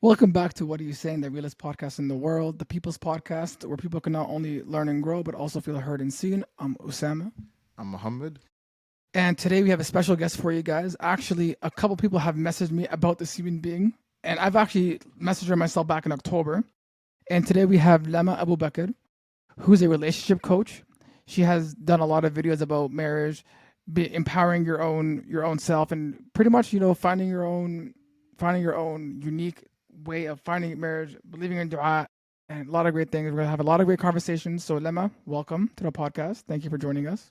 Welcome back to What Are You Saying, the realest podcast in the world, the people's podcast where people can not only learn and grow, but also feel heard and seen. I'm Osama. I'm Mohammed. And today we have a special guest for you guys. Actually, a couple people have messaged me about this human being, and I've actually messaged her myself back in October. And today we have Lema Abu Bakr, who's a relationship coach. She has done a lot of videos about marriage, empowering your own self, and pretty much finding your own unique way of finding marriage, believing in dua, and a lot of great things. We're gonna have a lot of great conversations. So Lema, welcome to the podcast. Thank you for joining us.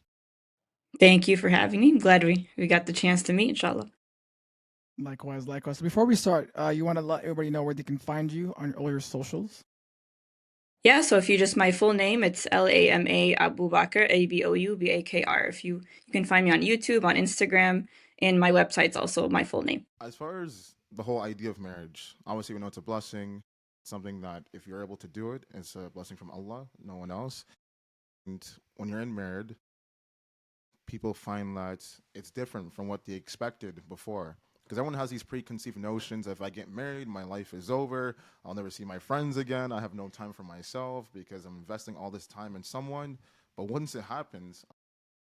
Thank you for having me. I'm glad we got the chance to meet, inshallah. Likewise, likewise. So before we start, you want to let everybody know where they can find you on all your socials. Yeah, so if you just my full name, it's Lama Abu Bakr, Aboubakr. If you can find me on YouTube, on Instagram, and my website's also my full name. As far as the whole idea of marriage, obviously we know it's a blessing, something that if you're able to do it, it's a blessing from Allah, no one else. And when you're in married, people find that it's different from what they expected before. Because everyone has these preconceived notions. If I get married, my life is over. I'll never see my friends again. I have no time for myself because I'm investing all this time in someone. But once it happens,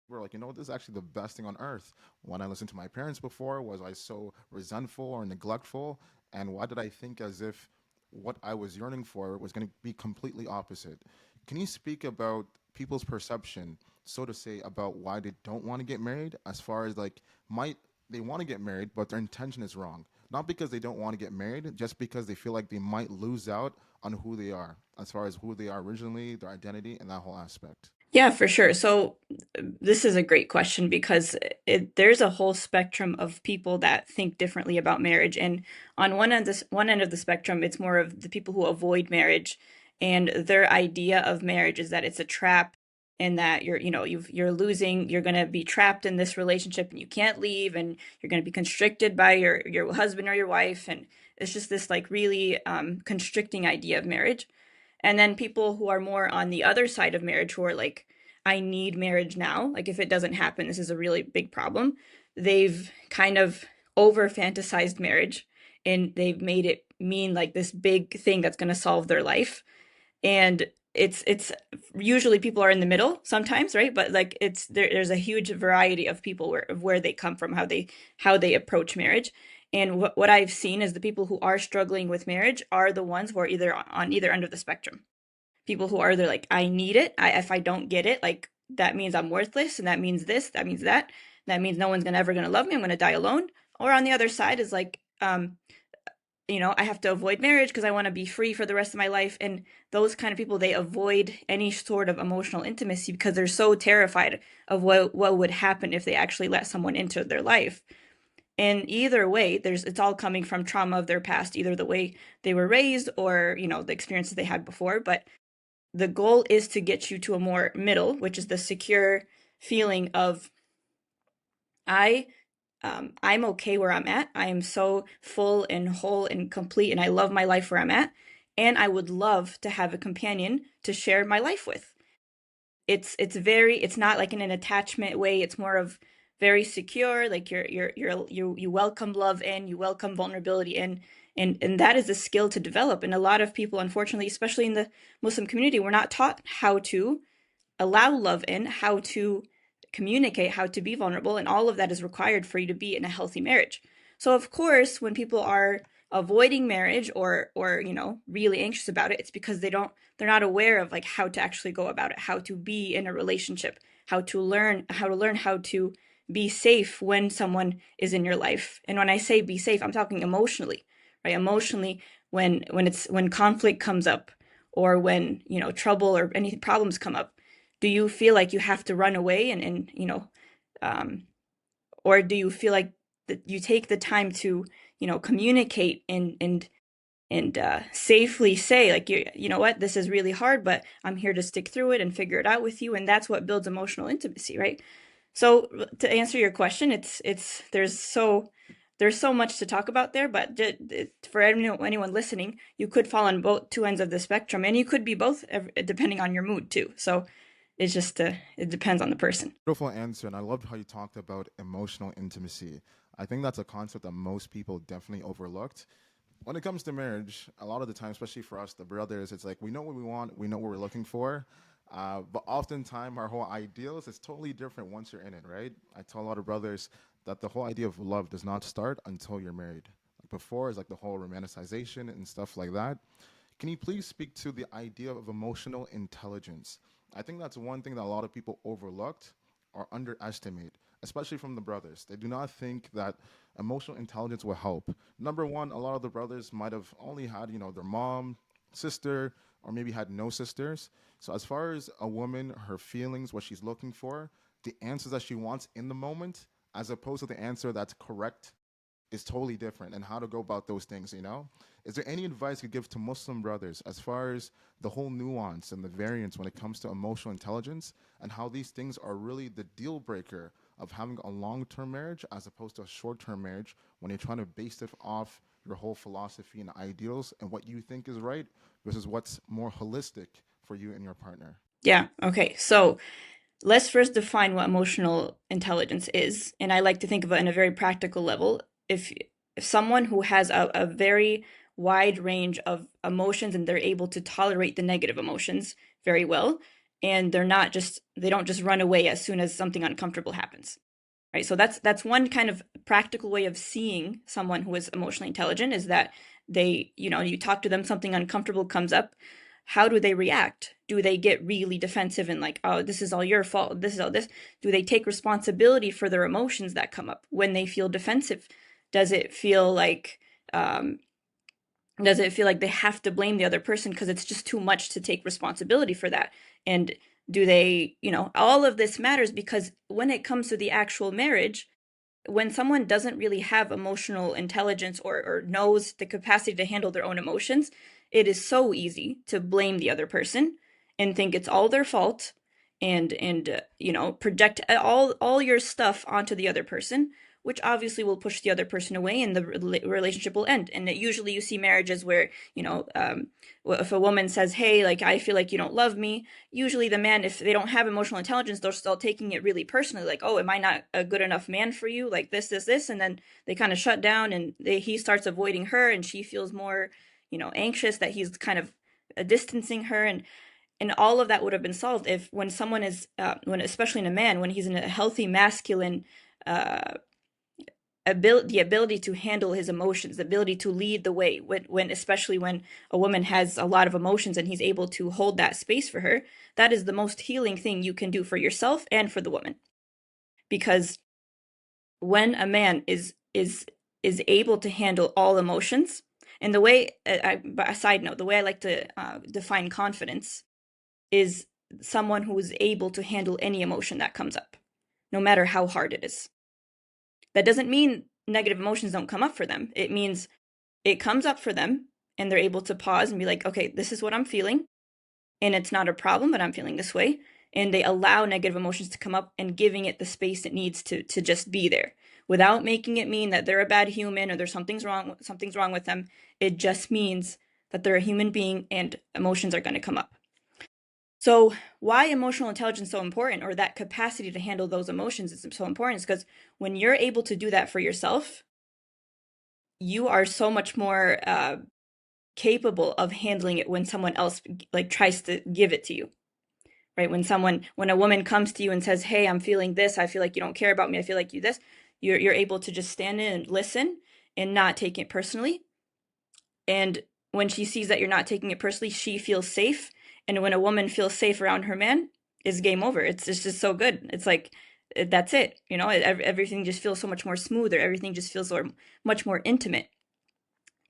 we're like, this is actually the best thing on earth. When I listened to my parents before, was I so resentful or neglectful? And why did I think as if what I was yearning for was going to be completely opposite? Can you speak about people's perception, so to say, about why they don't want to get married, as far as like, might they want to get married, but their intention is wrong? Not because they don't want to get married, just because they feel like they might lose out on who they are, as far as who they are originally, their identity, and that whole aspect. Yeah, for sure. So this is a great question because there's a whole spectrum of people that think differently about marriage. And on one end of the spectrum, it's more of the people who avoid marriage, and their idea of marriage is that it's a trap, and that you're losing, you're going to be trapped in this relationship and you can't leave, and you're going to be constricted by your husband or your wife, and it's just this like really constricting idea of marriage. And then people who are more on the other side of marriage, who are like, I need marriage now. Like, if it doesn't happen, this is a really big problem. They've kind of over fantasized marriage, and they've made it mean like this big thing that's going to solve their life. And it's usually people are in the middle sometimes, right? But like there's a huge variety of people where they come from, how they approach marriage. And what I've seen is the people who are struggling with marriage are the ones who are either on either end of the spectrum. People who are, they're like, I need it. If I don't get it, like, that means I'm worthless, and that means this, that means that. That means no one's ever gonna love me. I'm gonna die alone. Or on the other side is like, I have to avoid marriage because I want to be free for the rest of my life. And those kind of people, they avoid any sort of emotional intimacy because they're so terrified of what would happen if they actually let someone into their life. And either way, it's all coming from trauma of their past, either the way they were raised or, the experiences they had before. But the goal is to get you to a more middle, which is the secure feeling of, I I'm okay where I'm at. I am so full and whole and complete, and I love my life where I'm at. And I would love to have a companion to share my life with. It's not like in an attachment way. It's more of very secure. Like you welcome love in, you welcome vulnerability in, and that is a skill to develop. And a lot of people, unfortunately, especially in the Muslim community, we're not taught how to allow love in, how to communicate, how to be vulnerable, and all of that is required for you to be in a healthy marriage. So of course, when people are avoiding marriage or really anxious about it, it's because they're not aware of like how to actually go about it, how to be in a relationship, how to be safe when someone is in your life. And when I say be safe, I'm talking emotionally, right? Emotionally, when conflict comes up, or when trouble or any problems come up, do you feel like you have to run away um, or do you feel like that you take the time to communicate and safely say, like, you know what, this is really hard, but I'm here to stick through it and figure it out with you, and that's what builds emotional intimacy, right? So to answer your question, it's there's so much to talk about there, but for anyone listening, you could fall on both two ends of the spectrum, and you could be both, depending on your mood too. So it's just it depends on the person. Beautiful answer, and I loved how you talked about emotional intimacy. I think that's a concept that most people definitely overlooked. When it comes to marriage, a lot of the time, especially for us, the brothers, it's like we know what we want, we know what we're looking for, but oftentimes our whole ideals is totally different once you're in it, right? I tell a lot of brothers that the whole idea of love does not start until you're married. Like before is like the whole romanticization and stuff like that. Can you please speak to the idea of emotional intelligence? I think that's one thing that a lot of people overlooked or underestimate, especially from the brothers. They do not think that emotional intelligence will help. Number one, a lot of the brothers might have only had, their mom, sister, or maybe had no sisters. So as far as a woman, her feelings, what she's looking for, the answers that she wants in the moment, as opposed to the answer that's correct is totally different, and how to go about those things. Is there any advice you could give to Muslim brothers as far as the whole nuance and the variance when it comes to emotional intelligence and how these things are really the deal breaker of having a long-term marriage as opposed to a short-term marriage when you're trying to base it off your whole philosophy and ideals and what you think is right versus what's more holistic for you and your partner? Yeah. Okay. So let's first define what emotional intelligence is. And I like to think of it in a very practical level. If someone who has a very wide range of emotions and they're able to tolerate the negative emotions very well, and they don't just run away as soon as something uncomfortable happens. Right? So that's one kind of practical way of seeing someone who is emotionally intelligent is that you talk to them, something uncomfortable comes up. How do they react? Do they get really defensive and like, oh, this is all your fault, this is all this? Do they take responsibility for their emotions that come up when they feel defensive? Does it feel like um, does it feel like they have to blame the other person because it's just too much to take responsibility for that? And do they, all of this matters because when it comes to the actual marriage, when someone doesn't really have emotional intelligence or knows the capacity to handle their own emotions, it is so easy to blame the other person and think it's all their fault and project all your stuff onto the other person, which obviously will push the other person away and the relationship will end. And usually you see marriages where, if a woman says, hey, like, I feel like you don't love me, usually the man, if they don't have emotional intelligence, they're still taking it really personally, like, oh, am I not a good enough man for you, like this, and then they kind of shut down and he starts avoiding her and she feels more anxious that he's kind of distancing her, and all of that would have been solved if when someone is when especially in a man, when he's in a healthy masculine uh the ability to handle his emotions, the ability to lead the way especially when a woman has a lot of emotions and he's able to hold that space for her. That is the most healing thing you can do for yourself and for the woman, because when a man is able to handle all emotions, and the way but a side note, the way I like to define confidence is someone who is able to handle any emotion that comes up, no matter how hard it is. That doesn't mean negative emotions don't come up for them. It means it comes up for them and they're able to pause and be like, okay, this is what I'm feeling. And it's not a problem, but I'm feeling this way. And they allow negative emotions to come up and giving it the space it needs to just be there without making it mean that they're a bad human or there's something's wrong with them. It just means that they're a human being and emotions are going to come up. So why emotional intelligence is so important, or that capacity to handle those emotions is so important, is because when you're able to do that for yourself, you are so much more capable of handling it when someone else like tries to give it to you, right? When a woman comes to you and says, hey, I'm feeling this, I feel like you don't care about me, I feel like you this, you're able to just stand in and listen and not take it personally. And when she sees that you're not taking it personally, she feels safe. And when a woman feels safe around her man, it's game over. It's just so good. It's like, that's it. Everything just feels so much more smoother. Everything just feels so much more intimate.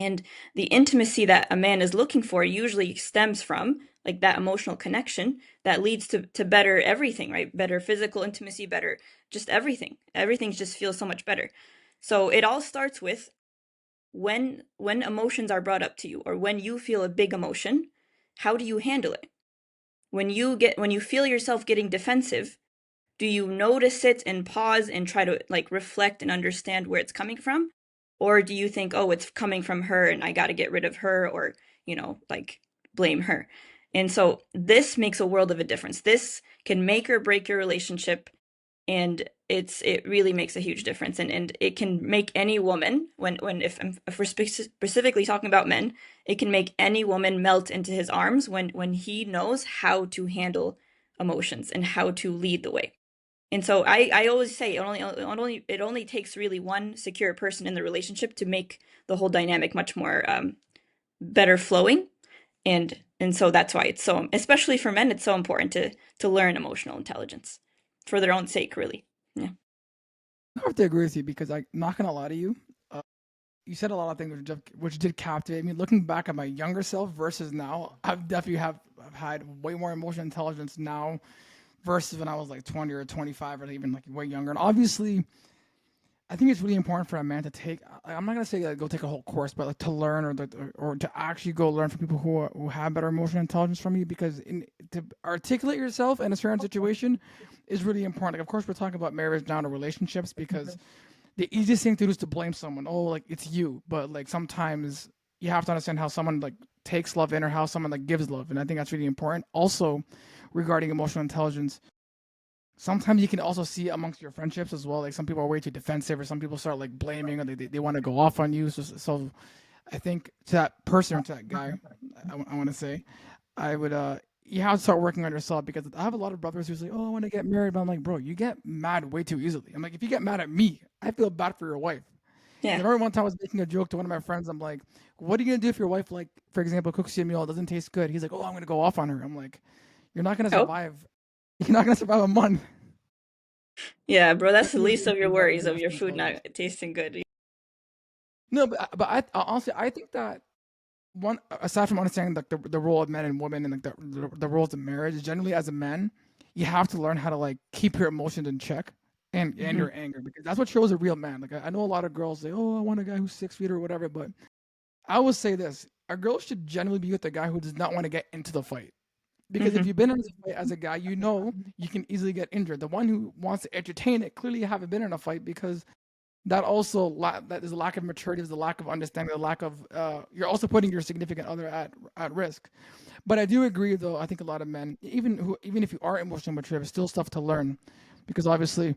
And the intimacy that a man is looking for usually stems from like that emotional connection that leads to better everything, right? Better physical intimacy, better just everything. Everything just feels so much better. So it all starts with when emotions are brought up to you, or when you feel a big emotion, how do you handle it? When you feel yourself getting defensive, do you notice it and pause and try to like reflect and understand where it's coming from? Or do you think, oh, it's coming from her and I got to get rid of her, or, like blame her? And so this makes a world of a difference. This can make or break your relationship. And it really makes a huge difference, and it can make any woman, if we're specifically talking about men, it can make any woman melt into his arms when he knows how to handle emotions and how to lead the way. And so I always say it only takes really one secure person in the relationship to make the whole dynamic much more better flowing. And so that's why it's so, especially for men, it's so important to learn emotional intelligence for their own sake, really. Yeah. I have to agree with you because I'm not gonna lie to you. You said a lot of things which did captivate me. Looking back at my younger self versus now, I've definitely I've had way more emotional intelligence now versus when I was like 20 or 25 or even like way younger. And obviously, I think it's really important for a man to take. I'm not gonna say like, go take a whole course, but like to learn or to actually go learn from people who have better emotional intelligence from you. Because to articulate yourself in a certain situation is really important. Like, of course, we're talking about marriage now to relationships because the easiest thing to do is to blame someone. Oh, like it's you. But like sometimes you have to understand how someone like takes love in or how someone like gives love, and I think that's really important. Also, regarding emotional intelligence, sometimes you can also see amongst your friendships as well. Like some people are way too defensive, or some people start like blaming, or they want to go off on you. So I think to that person or to that guy, I want to say, I would you have to start working on yourself because I have a lot of brothers who say, "Oh, I want to get married," but I'm like, bro, you get mad way too easily. I'm like, if you get mad at me, I feel bad for your wife. And I Yeah. remember one time I was making a joke to one of my friends. I'm like, "What are you gonna do if your wife, like, for example, cooks you a meal, it doesn't taste good?" He's like, "Oh, I'm gonna go off on her." I'm like, "You're not gonna Oh, survive. You're not gonna survive a month." yeah, bro, I that's the think it's least really of your important worries regarding of your emotional food not intelligence. tasting good. No, but honestly, I think that one aside from understanding like the role of men and women and like the roles of marriage, generally as a man, you have to learn how to like keep your emotions in check and Hmm. your anger because that's what shows a real man. Like I know a lot of girls say, "Oh, I want a guy who's 6 feet or whatever," but I will say this: a girl should generally be with a guy who does not want to get into the fight. Because if Hmm. you've been in a fight as a guy, you know you can easily get injured. The one who wants to entertain it clearly haven't been in a fight because that also that is a lack of maturity, is a lack of understanding, a lack of you're also putting your significant other at risk. But I do agree, though. I think a lot of men, even if you are emotionally mature, there's still stuff to learn, because obviously,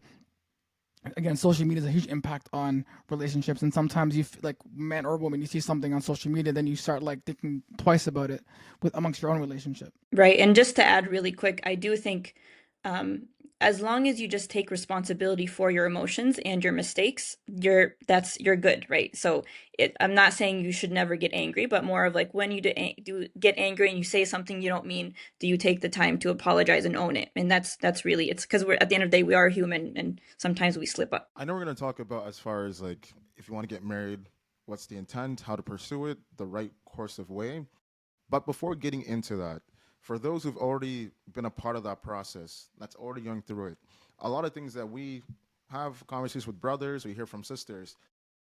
again, social media has a huge impact on relationships, and sometimes like man or woman, you see something on social media, then you start like thinking twice about it with amongst your own relationship. Right. And just to add really quick, I do think um, as long as you just take responsibility for your emotions and your mistakes, you're good, right? So I'm not saying you should never get angry, but more of like when you do get angry and you say something you don't mean, do you take the time to apologize and own it? And that's really it's because we're at the end of the day we are human and sometimes we slip up. I know we're going to talk about as far as like if you want to get married, what's the intent, how to pursue it, the right course of way. But before getting into that, for those who've already been a part of that process, that's already going through it, a lot of things that we have conversations with brothers, we hear from sisters,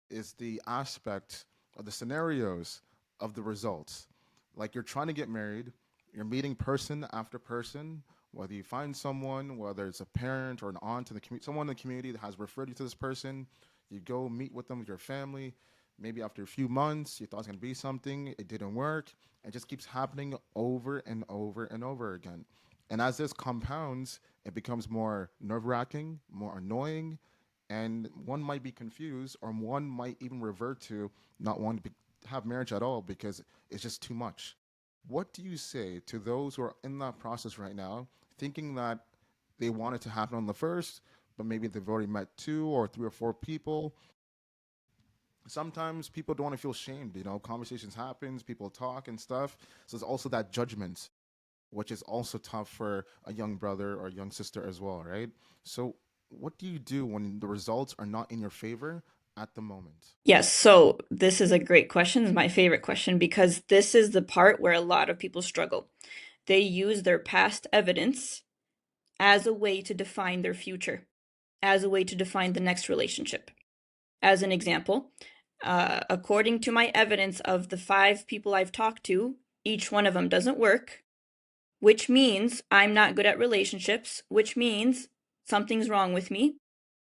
is the aspect of the scenarios of the results. Like you're trying to get married, you're meeting person after person, whether you find someone, whether it's a parent or an aunt in the community, someone in the community that has referred you to this person, you go meet with them with your family. Maybe after a few months, you thought it was going to be something, it didn't work. It just keeps happening over and over and over again. And as this compounds, it becomes more nerve wracking, more annoying, and one might be confused, or one might even revert to not wanting to have marriage at all because it's just too much. What do you say to those who are in that process right now, thinking that they want it to happen on the first, but maybe they've already met two or three or four people? Sometimes people don't want to feel shamed. Conversations happens, people talk and stuff. So there's also that judgment, which is also tough for a young brother or a young sister as well, right? So, what do you do when the results are not in your favor at the moment? Yes, so this is a great question. It's my favorite question because this is the part where a lot of people struggle. They use their past evidence as a way to define their future, as a way to define the next relationship. As an example, according to my evidence of the 5 people I've talked to, each one of them doesn't work, which means I'm not good at relationships, which means something's wrong with me.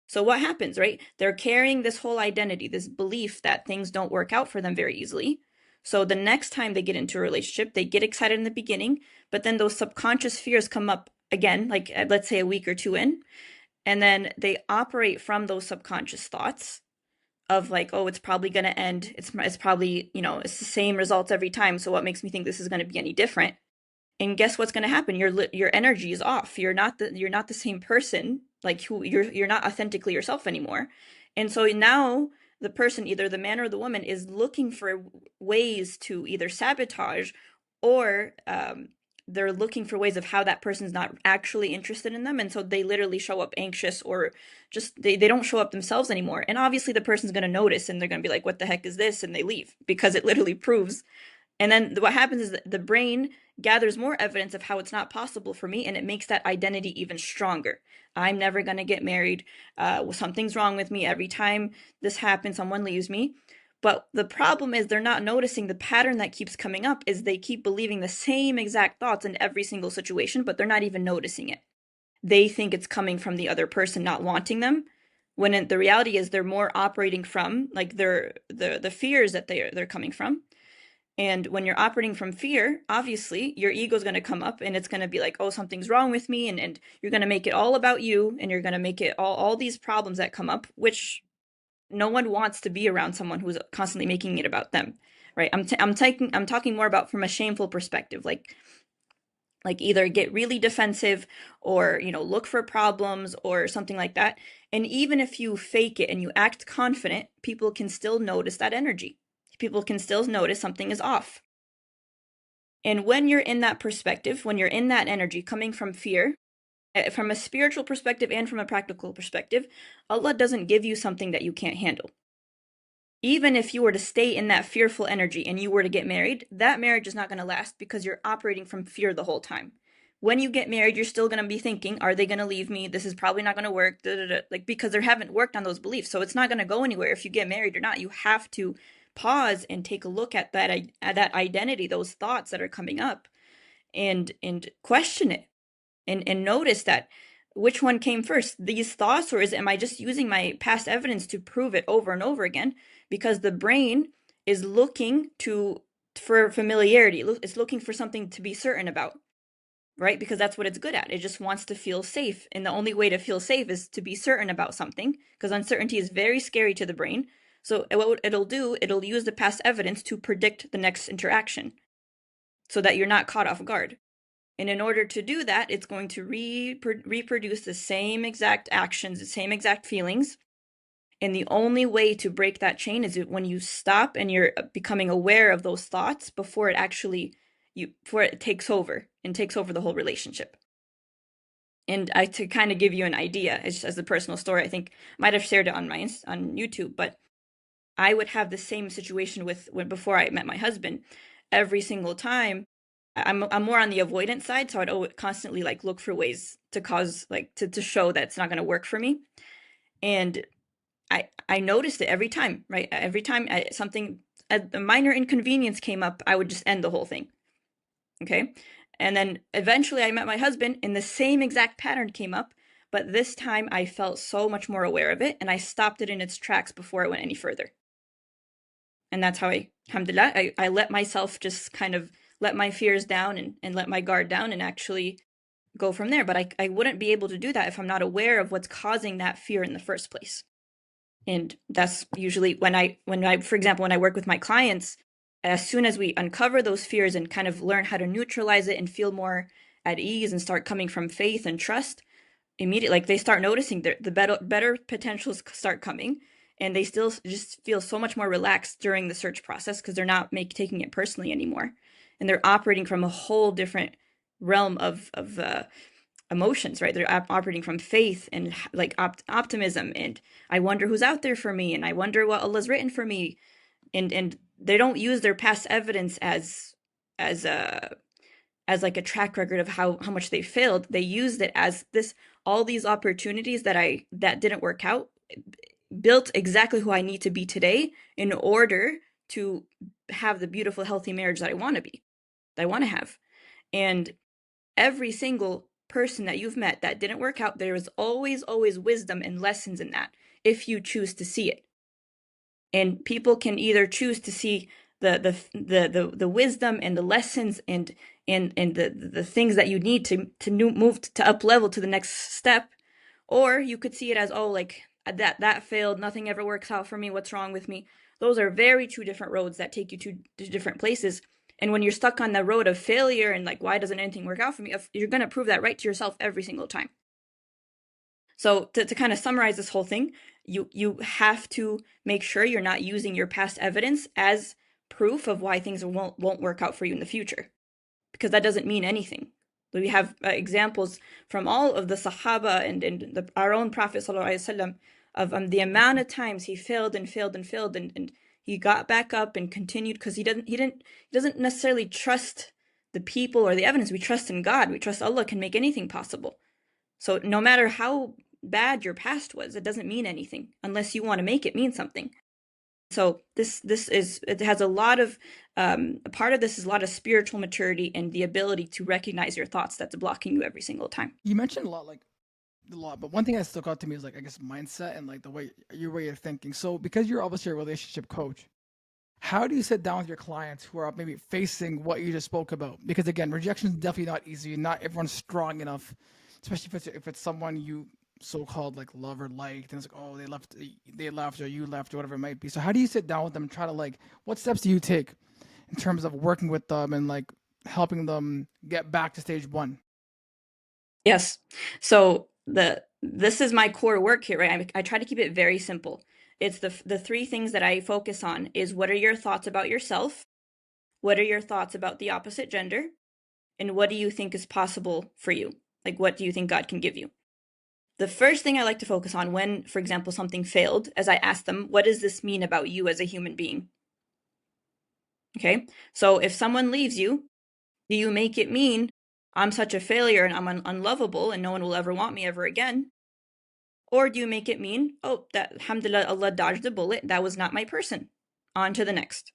So what happens, right? They're carrying this whole identity, this belief that things don't work out for them very easily. So the next time they get into a relationship, they get excited in the beginning, but then those subconscious fears come up again, like let's say a week or two in, And then they operate from those subconscious thoughts of like, oh, it's probably going to end. It's probably, it's the same results every time. So what makes me think this is going to be any different? And guess what's going to happen? Your energy is off. You're not the same person, like who you're not authentically yourself anymore. And so now the person, either the man or the woman, is looking for ways to either sabotage, or they're looking for ways of how that person's not actually interested in them. And so they literally show up anxious, or just they don't show up themselves anymore. And obviously the person's going to notice, and they're going to be like, what the heck is this? And they leave, because it literally proves. And then what happens is that the brain gathers more evidence of how it's not possible for me, and it makes that identity even stronger. I'm never going to get married. Something's wrong with me. Every time this happens, someone leaves me. But the problem is they're not noticing the pattern that keeps coming up is they keep believing the same exact thoughts in every single situation, but they're not even noticing it. They think it's coming from the other person not wanting them, when the reality is they're more operating from like the fears that they're coming from. And when you're operating from fear, obviously your ego is going to come up, and it's going to be like, oh, something's wrong with me. And you're going to make it all about you, and you're going to make it all these problems that come up, which no one wants to be around someone who's constantly making it about them. Right. I'm talking more about from a shameful perspective, like either get really defensive, or, look for problems or something like that. And even if you fake it and you act confident, people can still notice that energy. People can still notice something is off. And when you're in that perspective, when you're in that energy coming from fear, from a spiritual perspective and from a practical perspective, Allah doesn't give you something that you can't handle. Even if you were to stay in that fearful energy and you were to get married, that marriage is not going to last, because you're operating from fear the whole time. When you get married, you're still going to be thinking, are they going to leave me? This is probably not going to work. Like, because they haven't worked on those beliefs. So it's not going to go anywhere if you get married or not. You have to pause and take a look at that identity, those thoughts that are coming up, and question it, and notice that which one came first, these thoughts, or am I just using my past evidence to prove it over and over again? Because the brain is looking for familiarity. It's looking for something to be certain about, right? Because that's what it's good at. It just wants to feel safe. And the only way to feel safe is to be certain about something, because uncertainty is very scary to the brain. So what it'll do, it'll use the past evidence to predict the next interaction so that you're not caught off guard. And in order to do that, it's going to reproduce the same exact actions, the same exact feelings. And the only way to break that chain is when you stop and you're becoming aware of those thoughts before it takes over the whole relationship. And to kind of give you an idea, as a personal story, I think I might have shared it on YouTube, but I would have the same situation before I met my husband. Every single time, I'm more on the avoidance side, so I'd constantly like look for ways to cause, like, to show that it's not going to work for me. And I noticed it every time, right? Every time a minor inconvenience came up, I would just end the whole thing. Okay. And then eventually I met my husband, and the same exact pattern came up, but this time I felt so much more aware of it, and I stopped it in its tracks before it went any further. And that's how alhamdulillah, I let myself just kind of let my fears down, and let my guard down, and actually go from there. But I wouldn't be able to do that if I'm not aware of what's causing that fear in the first place. And that's usually when I, for example, when I work with my clients, as soon as we uncover those fears and kind of learn how to neutralize it and feel more at ease and start coming from faith and trust, immediately, like, they start noticing the better potentials start coming, and they still just feel so much more relaxed during the search process, because they're not taking it personally anymore, and they're operating from a whole different realm of emotions, right? They're operating from faith and like optimism, and I wonder who's out there for me, and I wonder what Allah's written for me, and they don't use their past evidence as like a track record of how much they failed. They used it as all these opportunities that didn't work out built exactly who I need to be today in order to have the beautiful, healthy marriage that I want to have. And every single person that you've met that didn't work out, there is always wisdom and lessons in that, if you choose to see it. And people can either choose to see the wisdom and the lessons and the things that you need to move to up level to the next step, Or you could see it as, oh, like that failed, nothing ever works out for me, what's wrong with me? Those are very two different roads that take you to different places. And when you're stuck on the road of failure and like, why doesn't anything work out for me? You're going to prove that right to yourself every single time. So to kind of summarize this whole thing, you have to make sure you're not using your past evidence as proof of why things won't work out for you in the future, because that doesn't mean anything. We have examples from all of the Sahaba and our own Prophet ﷺ of the amount of times he failed and failed and failed, and he got back up and continued, because he doesn't necessarily trust the people or the evidence. We trust in God. We trust Allah can make anything possible. So no matter how bad your past was, it doesn't mean anything unless you want to make it mean something. So it has a lot of a part of this is a lot of spiritual maturity and the ability to recognize your thoughts that's blocking you every single time. You mentioned a lot, but one thing that stuck out to me is like, I guess, mindset and like the way you're thinking. So because you're obviously a relationship coach, how do you sit down with your clients who are maybe facing what you just spoke about? Because again, rejection is definitely not easy. Not everyone's strong enough, especially if it's someone you so-called like love or liked, and it's like, oh, they left, or you left, or whatever it might be. So how do you sit down with them and try to like, what steps do you take in terms of working with them and like helping them get back to stage one? Yes. So this is my core work here, right? I try to keep it very simple. It's the three things that I focus on is, what are your thoughts about yourself? What are your thoughts about the opposite gender? And what do you think is possible for you? Like, what do you think God can give you? The first thing I like to focus on when, for example, something failed, as I ask them, what does this mean about you as a human being? Okay. So if someone leaves you, do you make it mean I'm such a failure and I'm unlovable and no one will ever want me ever again? Or do you make it mean, oh, that alhamdulillah, Allah dodged the bullet, that was not my person. On to the next.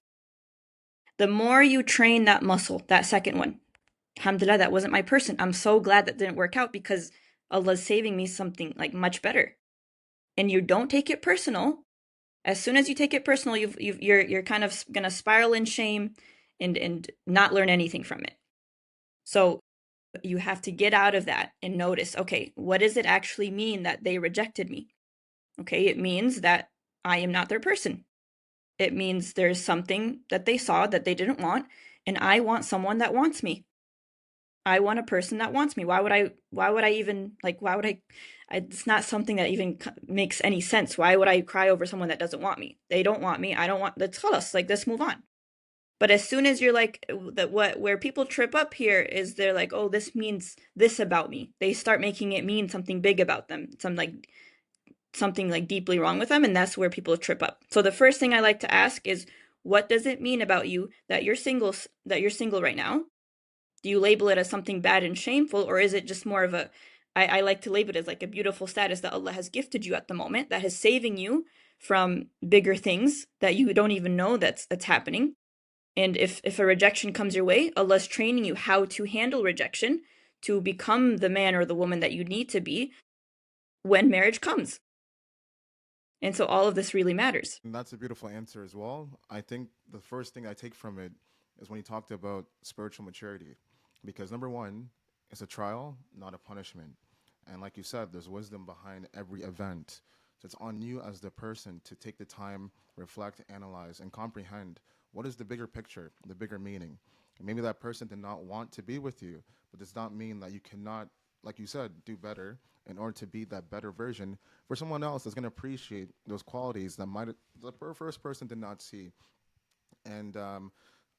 The more you train that muscle, that second one, alhamdulillah, that wasn't my person. I'm so glad that didn't work out because Allah's saving me something like much better. And you don't take it personal. As soon as you take it personal, you're kind of gonna spiral in shame and not learn anything from it. So you have to get out of that and notice, okay, what does it actually mean that they rejected me? Okay, it means that I am not their person. It means there's something that they saw that they didn't want, and I want someone that wants me. I want a person that wants me. Why would I even like, why would I, it's not something that even makes any sense. Why would I cry over someone that doesn't want me? They don't want me. I don't want, let's khalas, like, let's move on. But as soon as you're like, that, where people trip up here is they're like, oh, this means this about me. They start making it mean something big about them, something like deeply wrong with them, and that's where people trip up. So the first thing I like to ask is, what does it mean about you that you're single right now? Do you label it as something bad and shameful, or is it just more of a, I like to label it as like a beautiful status that Allah has gifted you at the moment, that is saving you from bigger things that you don't even know that's happening. And if a rejection comes your way, Allah's training you how to handle rejection to become the man or the woman that you need to be when marriage comes. And so all of this really matters. And that's a beautiful answer as well. I think the first thing I take from it is when you talked about spiritual maturity. Because number one, it's a trial, not a punishment. And like you said, there's wisdom behind every event. So it's on you as the person to take the time, reflect, analyze, and comprehend what is the bigger picture, the bigger meaning. And maybe that person did not want to be with you, but does not mean that you cannot, like you said, do better in order to be that better version for someone else that's going to appreciate those qualities that the first person did not see. And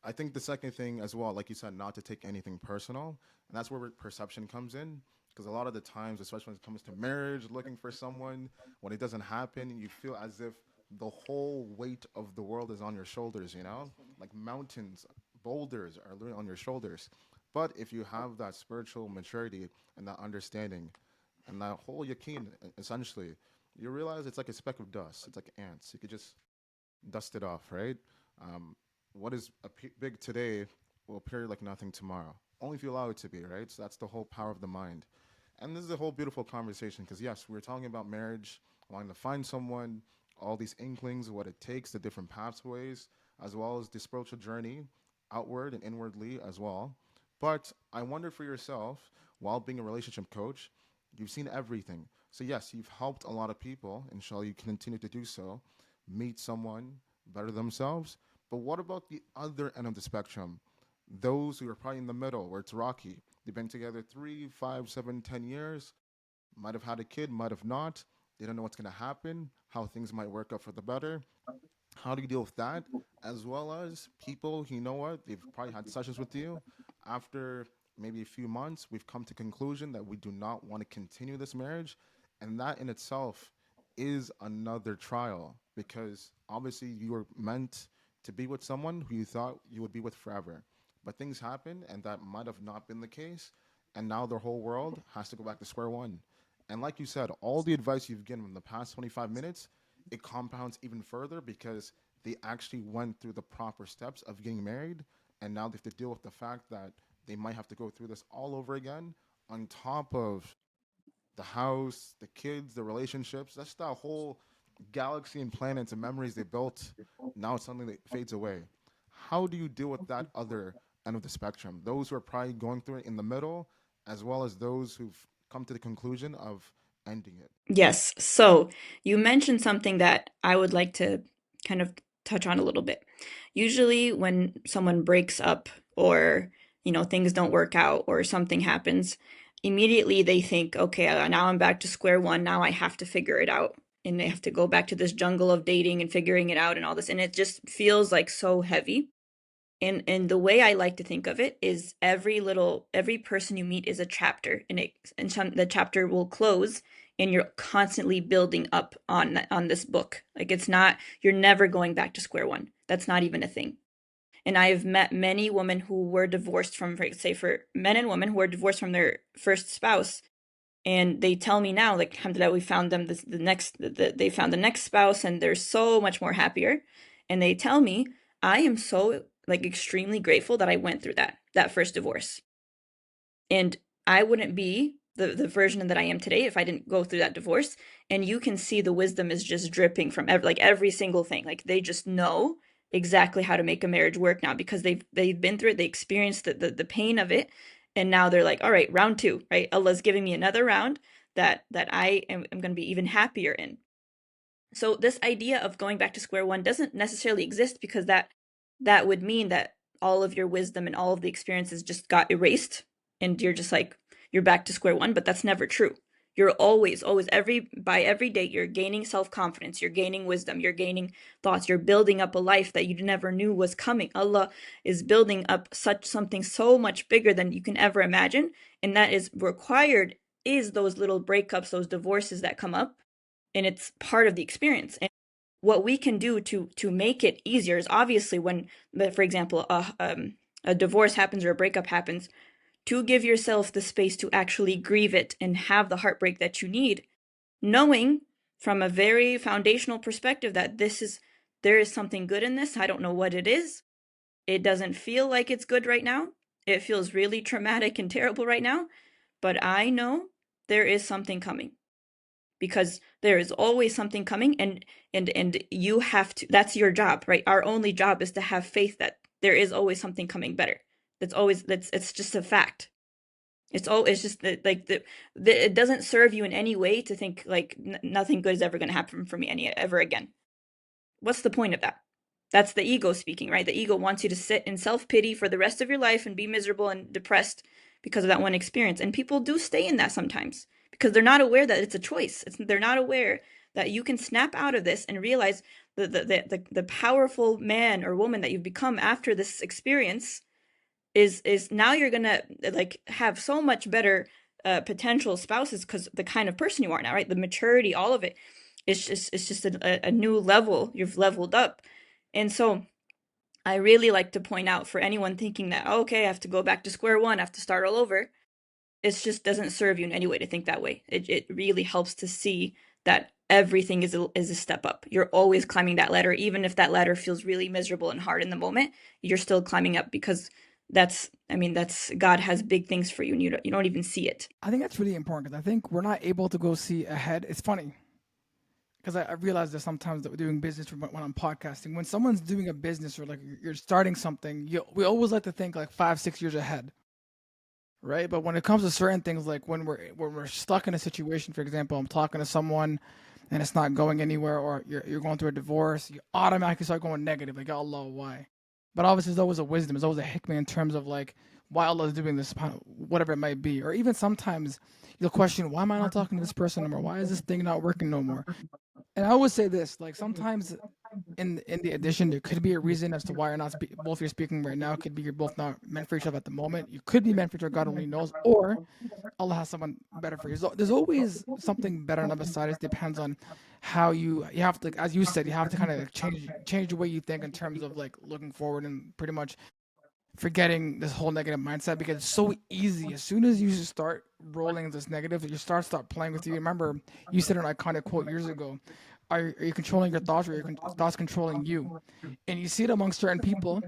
I think the second thing as well, like you said, not to take anything personal, and that's where perception comes in. Because a lot of the times, especially when it comes to marriage, looking for someone, when it doesn't happen, you feel as if the whole weight of the world is on your shoulders, you know? Like mountains, boulders are literally on your shoulders. But if you have that spiritual maturity and that understanding and that whole yaqeen, essentially, you realize it's like a speck of dust. It's like ants. You could just dust it off, right? What is big today will appear like nothing tomorrow. Only if you allow it to be, right? So that's the whole power of the mind. And this is a whole beautiful conversation because, yes, we're talking about marriage, wanting to find someone, all these inklings, what it takes, the different pathways, as well as the spiritual journey, outward and inwardly as well. But I wonder for yourself, while being a relationship coach, you've seen everything. So yes, you've helped a lot of people. Inshallah, you continue to do so. Meet someone better themselves. But what about the other end of the spectrum? Those who are probably in the middle, where it's rocky. They've been together 3, 5, 7, 10 years. Might have had a kid, might have not. They don't know what's going to happen, how things might work out for the better. How do you deal with that? As well as people, you know what, they've probably had sessions with you. After maybe a few months, we've come to conclusion that we do not want to continue this marriage. And that in itself is another trial because obviously you were meant to be with someone who you thought you would be with forever. But things happen, and that might have not been the case. And now their whole world has to go back to square one. And like you said, all the advice you've given in the past 25 minutes, it compounds even further because they actually went through the proper steps of getting married. And now they have to deal with the fact that they might have to go through this all over again on top of the house, the kids, the relationships. That's the whole galaxy and planets and memories they built. Now it's something that fades away. How do you deal with that other end of the spectrum? Those who are probably going through it in the middle, as well as those who've come to the conclusion of ending it. Yes. So you mentioned something that I would like to kind of touch on a little bit. Usually, when someone breaks up or, things don't work out or something happens, immediately they think, okay, now I'm back to square one. Now I have to figure it out. And they have to go back to this jungle of dating and figuring it out and all this. And it just feels like so heavy. And the way I like to think of it is every person you meet is a chapter, and the chapter will close, and you're constantly building up on this book. Like it's not, you're never going back to square one. That's not even a thing. And I have met many women who were divorced from, say, for men and women who were divorced from their first spouse, and they tell me now, like, alhamdulillah, we found them they found the next spouse, and they're so much more happier. And they tell me, I am so like extremely grateful that I went through that first divorce. And I wouldn't be the version that I am today if I didn't go through that divorce. And you can see the wisdom is just dripping from every single thing. Like they just know exactly how to make a marriage work now because they've been through it, they experienced the pain of it, and now they're like, all right, round two, right? Allah's giving me another round that I am going to be even happier in. So this idea of going back to square one doesn't necessarily exist because that would mean that all of your wisdom and all of the experiences just got erased and you're just like you're back to square one, but that's never true. You're always by every day you're gaining self-confidence, you're gaining wisdom, you're gaining thoughts, you're building up a life that you never knew was coming. Allah is building up something so much bigger than you can ever imagine, and that is required is those little breakups, those divorces that come up, and it's part of the experience. And what we can do to make it easier is obviously when, for example, a divorce happens or a breakup happens, to give yourself the space to actually grieve it and have the heartbreak that you need, knowing from a very foundational perspective that there is something good in this. I don't know what it is. It doesn't feel like it's good right now. It feels really traumatic and terrible right now, but I know there is something coming because there is always something coming, and you have to, that's your job, right? Our only job is to have faith that there is always something coming better. It's just a fact. It's just that like it doesn't serve you in any way to think like nothing good is ever going to happen for me ever again. What's the point of that? That's the ego speaking, right? The ego wants you to sit in self-pity for the rest of your life and be miserable and depressed because of that one experience. And people do stay in that sometimes because they're not aware that it's a choice. They're not aware that you can snap out of this and realize the powerful man or woman that you've become after this experience is now you're gonna like have so much better potential spouses because the kind of person you are now, right? The maturity, all of it, it's just a new level. You've leveled up. And so I really like to point out for anyone thinking that, oh, okay, I have to go back to square one, I have to start all over. It just doesn't serve you in any way to think that way. It really helps to see that everything is a step up. You're always climbing that ladder, even if that ladder feels really miserable and hard in the moment. You're still climbing up because that's God has big things for you, and you don't even see it. I think that's really important because I think we're not able to go see ahead. It's funny because I realize that sometimes that we're doing business when I'm podcasting. When someone's doing a business or like you're starting something, we always like to think like 5, 6 years ahead, right? But when it comes to certain things, like when we're stuck in a situation, for example, I'm talking to someone and it's not going anywhere, or you're going through a divorce, you automatically start going negative, like, "Ya Allah, why?" But obviously, there's always a wisdom, there's always a hikmah in terms of like why Allah is doing this, whatever it might be. Or even sometimes you'll question, why am I not talking to this person no more? Why is this thing not working no more? And I always say this, like sometimes in the addition, there could be a reason as to why you're not both you're speaking right now. It could be you're both not meant for each other at the moment. You could be meant for each other, God only knows, or Allah has someone better for you. So there's always something better on the other side. It depends on how you have to, as you said, you have to kind of change the way you think in terms of like looking forward and pretty much forgetting this whole negative mindset, because it's so easy. As soon as you start rolling this negative, you start playing with you. Remember, you said an iconic quote years ago: are you controlling your thoughts, or are your thoughts controlling you? And you see it among certain people,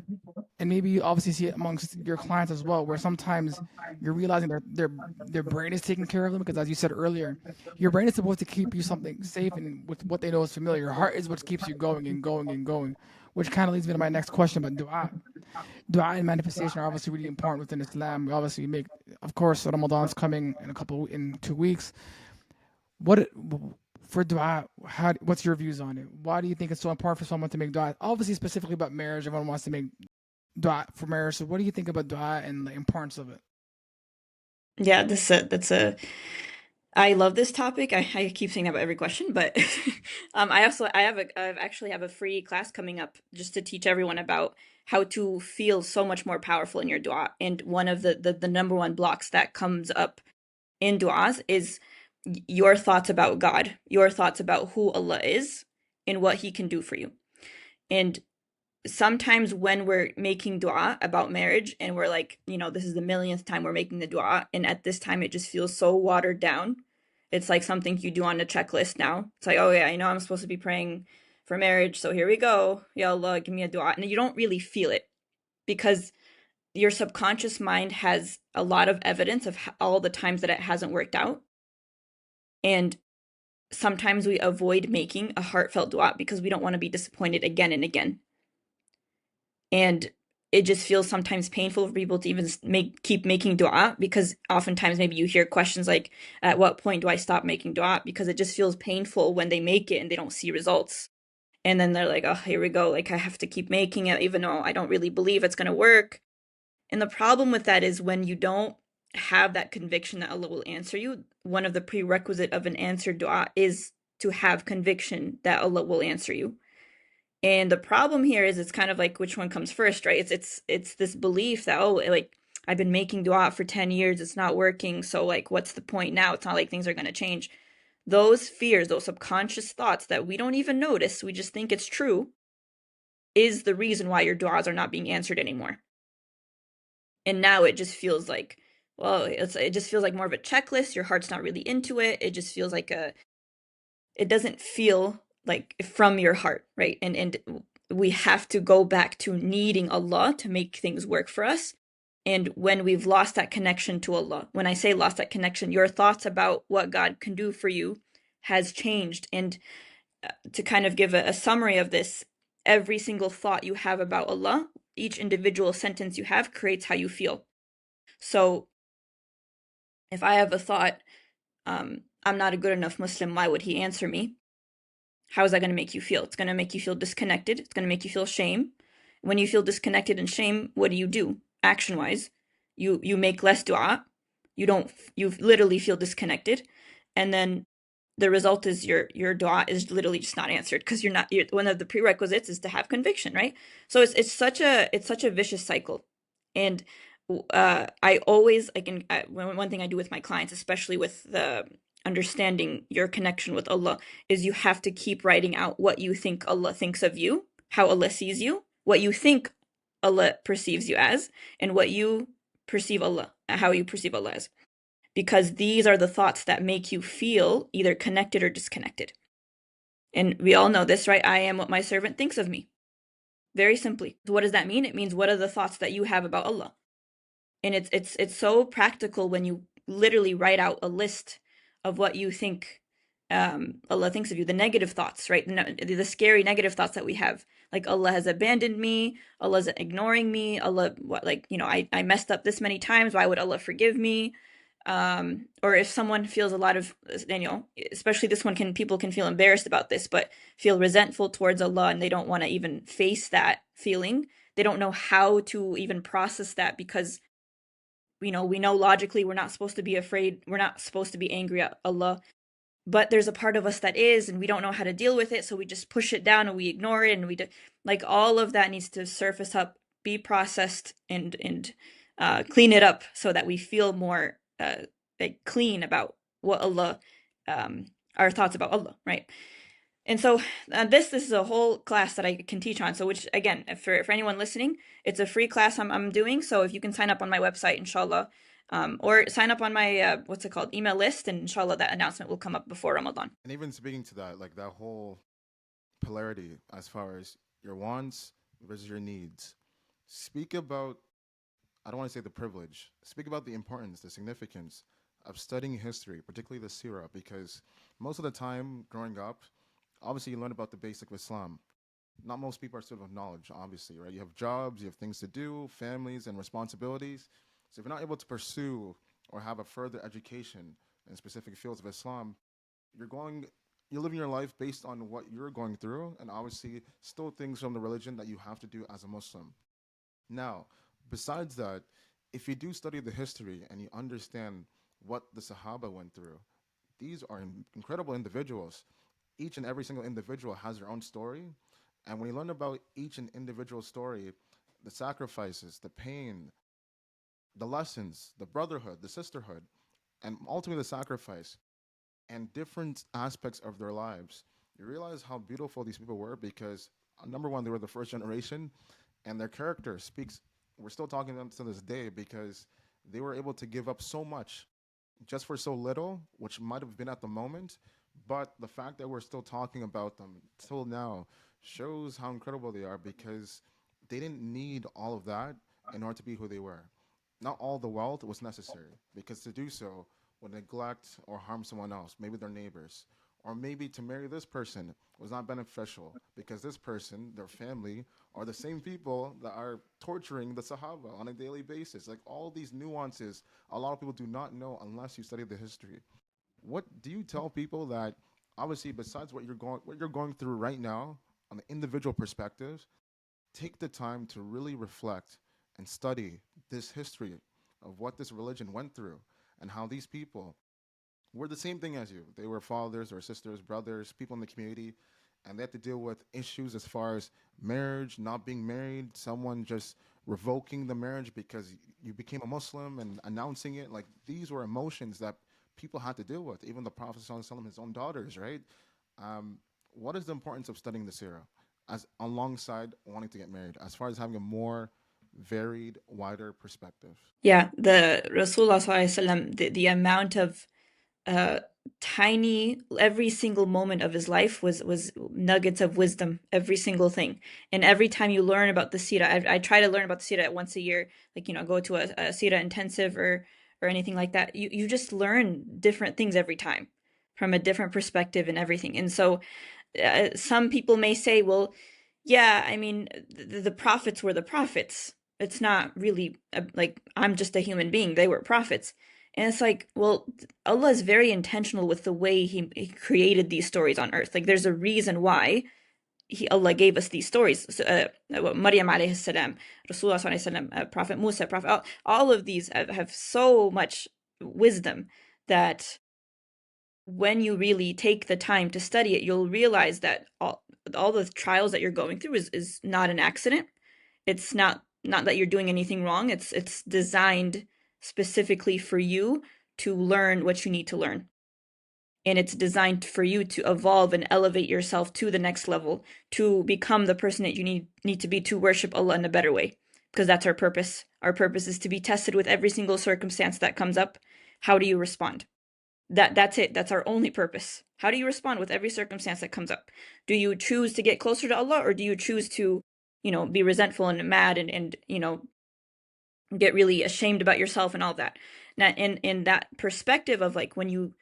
and maybe you obviously see it amongst your clients as well, where sometimes you're realizing their brain is taking care of them, because as you said earlier, your brain is supposed to keep you something safe and with what they know is familiar. Your heart is what keeps you going and going and going, which kind of leads me to my next question about dua and manifestation are obviously really important within Islam. We obviously make, of course, Ramadan's coming in 2 weeks. What for dua? What's your views on it? Why do you think it's so important for someone to make dua? Obviously, specifically about marriage, everyone wants to make dua for marriage. So, what do you think about dua and the importance of it? Yeah, that's a I love this topic. I keep saying that about every question, but I actually have a free class coming up just to teach everyone about how to feel so much more powerful in your dua. And one of the number one blocks that comes up in du'as is your thoughts about God, your thoughts about who Allah is and what He can do for you. And sometimes when we're making dua about marriage and we're like, this is the millionth time we're making the dua, and at this time it just feels so watered down. It's like something you do on a checklist now. It's like, oh yeah, I know I'm supposed to be praying for marriage, so here we go. Ya Allah, give me a dua. And you don't really feel it because your subconscious mind has a lot of evidence of all the times that it hasn't worked out. And sometimes we avoid making a heartfelt dua because we don't want to be disappointed again and again. And it just feels sometimes painful for people to even keep making dua, because oftentimes maybe you hear questions like, at what point do I stop making dua? Because it just feels painful when they make it and they don't see results. And then they're like, oh, here we go. Like, I have to keep making it, even though I don't really believe it's going to work. And the problem with that is when you don't have that conviction that Allah will answer you, one of the prerequisite of an answered dua is to have conviction that Allah will answer you. And the problem here is it's kind of like which one comes first, right? It's this belief that, oh, like I've been making dua for 10 years, it's not working, so like what's the point now? It's not like things are going to change. Those fears, those subconscious thoughts that we don't even notice, we just think it's true, is the reason why your duas are not being answered anymore. And now it just feels like, well, it just feels like more of a checklist. Your heart's not really into it. It just feels like it doesn't feel like from your heart, right? And we have to go back to needing Allah to make things work for us. And when we've lost that connection to Allah, when I say lost that connection, your thoughts about what God can do for you has changed. And to kind of give a summary of this, every single thought you have about Allah, each individual sentence you have creates how you feel. So if I have a thought, I'm not a good enough Muslim, why would he answer me? How is that going to make you feel? It's going to make you feel disconnected. It's going to make you feel shame. When you feel disconnected and shame, what do? Action-wise, you make less dua. You literally feel disconnected. And then the result is your dua is literally just not answered because one of the prerequisites is to have conviction, right? So it's such a vicious cycle. And I always one thing I do with my clients, especially with the understanding your connection with Allah, is you have to keep writing out what you think Allah thinks of you, how Allah sees you, what you think Allah perceives you as, and what you perceive Allah, how you perceive Allah as. Because these are the thoughts that make you feel either connected or disconnected. And we all know this, right? I am what my servant thinks of me. Very simply. So what does that mean? It means what are the thoughts that you have about Allah? And it's so practical when you literally write out a list of what you think Allah thinks of you, the negative thoughts, right? The scary negative thoughts that we have. like Allah has abandoned me, Allah's ignoring me, Allah, what, like, I messed up this many times, why would Allah forgive me? Or if someone feels a lot of, especially this one, people can feel embarrassed about this, but feel resentful towards Allah, and they don't want to even face that feeling. They don't know how to even process that, because we know logically we're not supposed to be afraid, we're not supposed to be angry at Allah, but there's a part of us that is, and we don't know how to deal with it, so we just push it down and we ignore it, and like, all of that needs to surface up, be processed, and clean it up, so that we feel more like clean about what Allah, our thoughts about Allah, right? And so this is a whole class that I can teach on. So, which, again, for anyone listening, it's a free class I'm doing. So if you can sign up on my website, inshallah, or sign up on my what's it called, email list, and inshallah that announcement will come up before Ramadan. And even speaking to that, like that whole polarity as far as your wants versus your needs. Speak about, I don't want to say the privilege, speak about the importance, the significance of studying history, particularly the seerah, because most of the time growing up, obviously you learn about the basic of Islam. Not most people are sort of knowledge, obviously, right? You have jobs, you have things to do, families and responsibilities. So if you're not able to pursue or have a further education in specific fields of Islam, you're living your life based on what you're going through, and obviously still things from the religion that you have to do as a Muslim. Now, besides that, if you do study the history and you understand what the Sahaba went through, these are incredible individuals. Each and every single individual has their own story. And when you learn about each and individual story, the sacrifices, the pain, the lessons, the brotherhood, the sisterhood, and ultimately the sacrifice, and different aspects of their lives, you realize how beautiful these people were, because number one, they were the first generation, and their character speaks. We're still talking to them to this day because they were able to give up so much just for so little, which might have been at the moment, but the fact that we're still talking about them till now shows how incredible they are, because they didn't need all of that in order to be who they were. Not all the wealth was necessary, because to do so would neglect or harm someone else, maybe their neighbors, or maybe to marry this person was not beneficial because this person, their family, are the same people that are torturing the Sahaba on a daily basis. Like, all these nuances, a lot of people do not know unless you study the history. What do you tell people that, obviously, besides what you're going through right now on the individual perspective, take the time to really reflect and study this history of what this religion went through, and how these people were the same thing as you. They were fathers or sisters, brothers, people in the community, and they had to deal with issues as far as marriage, not being married, someone just revoking the marriage because you became a Muslim and announcing it. Like, these were emotions that people had to deal with, even the Prophet ﷺ, his own daughters, right? What is the importance of studying the seerah as alongside wanting to get married, as far as having a more varied, wider perspective? Yeah, the Rasulullah SAW, the amount of uh tiny, every single moment of his life was nuggets of wisdom, every single thing. And every time you learn about the Sirah, I try to learn about the Sirah once a year, like, go to a Sirah intensive, or anything like that. You just learn different things every time from a different perspective and everything. And so some people may say, well, yeah, I mean, the prophets were the prophets. It's not really like, I'm just a human being. They were prophets. And it's like, well, Allah is very intentional with the way he created these stories on earth. Like, there's a reason why Allah gave us these stories. So, Maryam alayhi salam, Rasulullah sallallahu alaihi wasallam, Prophet Musa, all of these have so much wisdom that when you really take the time to study it, you'll realize that all the trials that you're going through is not an accident. It's not that you're doing anything wrong. It's designed specifically for you to learn what you need to learn. And it's designed for you to evolve and elevate yourself to the next level, to become the person that you need to be, to worship Allah in a better way. Because that's our purpose. Our purpose is to be tested with every single circumstance that comes up. How do you respond? That's it. That's our only purpose. How do you respond with every circumstance that comes up? Do you choose to get closer to Allah, or do you choose to, be resentful and mad, and get really ashamed about yourself and all that? Now, in that perspective of, like, when you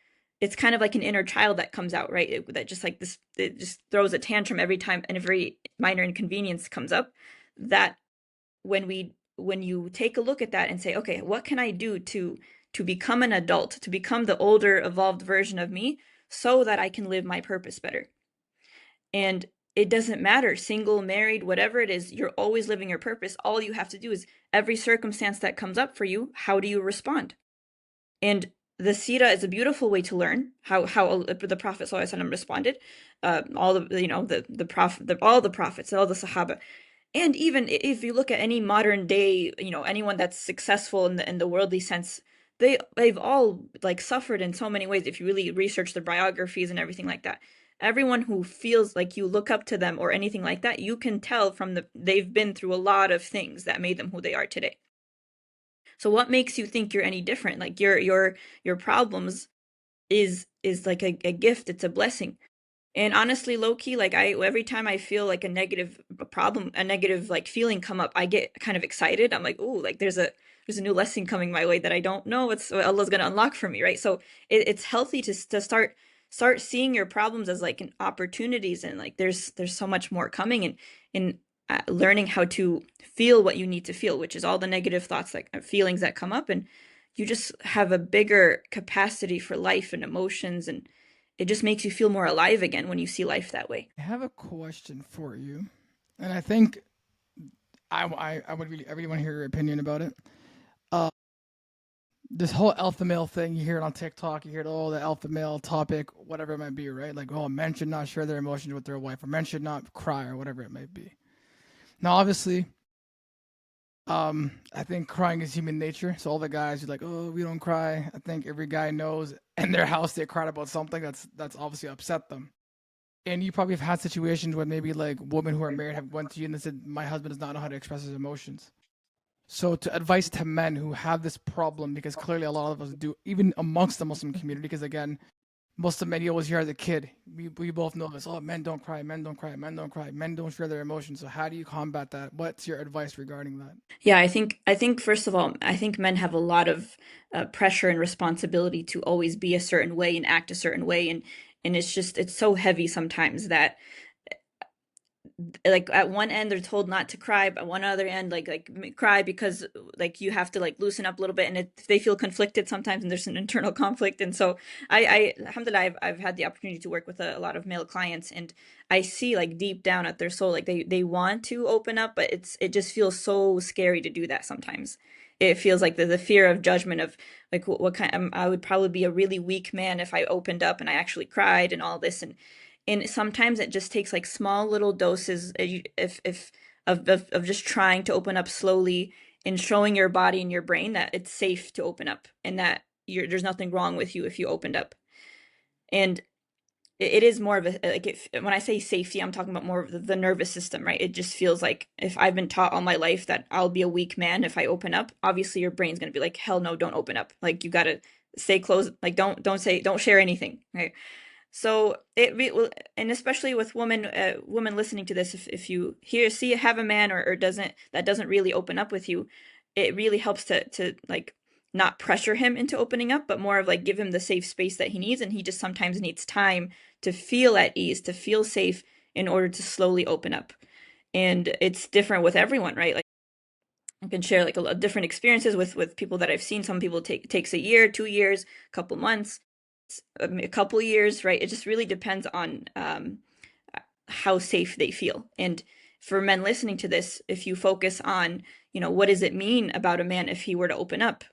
it's kind of like an inner child that comes out, right? That just like this, it just throws a tantrum every time and every minor inconvenience comes up. That when you take a look at that and say, okay, what can I do to become an adult, to become the older, evolved version of me, so that I can live my purpose better? And it doesn't matter, single, married, whatever it is, you're always living your purpose. All you have to do is every circumstance that comes up for you, how do you respond? And the Sira is a beautiful way to learn how the Prophet ﷺ responded. All the the prophet, all the prophets, all the Sahaba, and even if you look at any modern day, anyone that's successful in the worldly sense, they've all like suffered in so many ways. If you really research their biographies and everything like that, everyone who feels like you look up to them or anything like that, you can tell from they've been through a lot of things that made them who they are today. So what makes you think you're any different? Like your problems is like a gift. It's a blessing. And honestly, low key, like every time I feel like a negative problem, a negative like feeling come up, I get kind of excited. I'm like, ooh, like there's a new lesson coming my way that I don't know what Allah's gonna unlock for me, right? So it's healthy to start seeing your problems as like an opportunities, and like there's so much more coming, and learning how to feel what you need to feel, which is all the negative thoughts, like feelings that come up, and you just have a bigger capacity for life and emotions, and it just makes you feel more alive again when you see life that way. I have a question for you, and I think I would really I really want to hear your opinion about it. Uh, this whole alpha male thing, you hear it on TikTok, you hear it, oh, the alpha male topic, whatever it might be, right? Like, oh, men should not share their emotions with their wife, or men should not cry, or whatever it might be. Now, obviously, I think crying is human nature. So all the guys are like, oh, we don't cry. I think every guy knows in their house they cried about something that's obviously upset them. And you probably have had situations where maybe like women who are married have went to you and they said, my husband does not know how to express his emotions. So to advice to men who have this problem, because clearly a lot of us do, even amongst the Muslim community, because again, most of men you always hear as a kid, we both know this. Oh, men don't cry, men don't cry, men don't cry, men don't share their emotions. So how do you combat that? What's your advice regarding that? Yeah, I think first of all, I think men have a lot of pressure and responsibility to always be a certain way and act a certain way, and it's so heavy sometimes that like at one end they're told not to cry, but one other end cry because like you have to like loosen up a little bit, and they feel conflicted sometimes, and there's an internal conflict. And so I alhamdulillah, I've had the opportunity to work with a lot of male clients, and I see like deep down at their soul like they want to open up, but it just feels so scary to do that sometimes. It feels like the fear of judgment of like what kind I would probably be a really weak man if I opened up and I actually cried and all this, and sometimes it just takes like small little doses, if of just trying to open up slowly and showing your body and your brain that it's safe to open up, and that there's nothing wrong with you if you opened up. And it is more of a like when I say safety, I'm talking about more of the nervous system, right? It just feels like if I've been taught all my life that I'll be a weak man if I open up, obviously your brain's going to be like, hell no, don't open up, like you got to stay close, like don't share anything, right? So and especially with women listening to this, if you have a man, or doesn't really open up with you, it really helps to like not pressure him into opening up, but more of like give him the safe space that he needs, and he just sometimes needs time to feel at ease, to feel safe in order to slowly open up. And it's different with everyone, right? Like I can share like a lot of different experiences with people that I've seen. Some people takes a year, 2 years, a couple months, a couple years, right? It just really depends on how safe they feel. And for men listening to this, if you focus on, what does it mean about a man if he were to open up?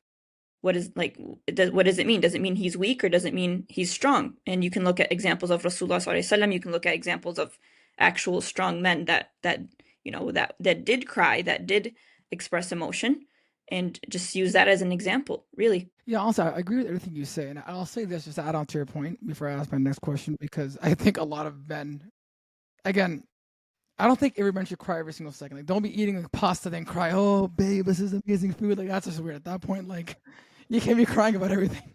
What does it mean? Does it mean he's weak, or does it mean he's strong? And you can look at examples of Rasulullah sallallahu alaihi wasallam. You can look at examples of actual strong men that did cry, that did express emotion, and just use that as an example, really. Yeah, also, I agree with everything you say, and I'll say this just to add on to your point before I ask my next question, because I think a lot of men, again, I don't think every man should cry every single second. Like, don't be eating like pasta then cry, oh, babe, this is amazing food. Like, that's just weird. At that point, like, you can't be crying about everything.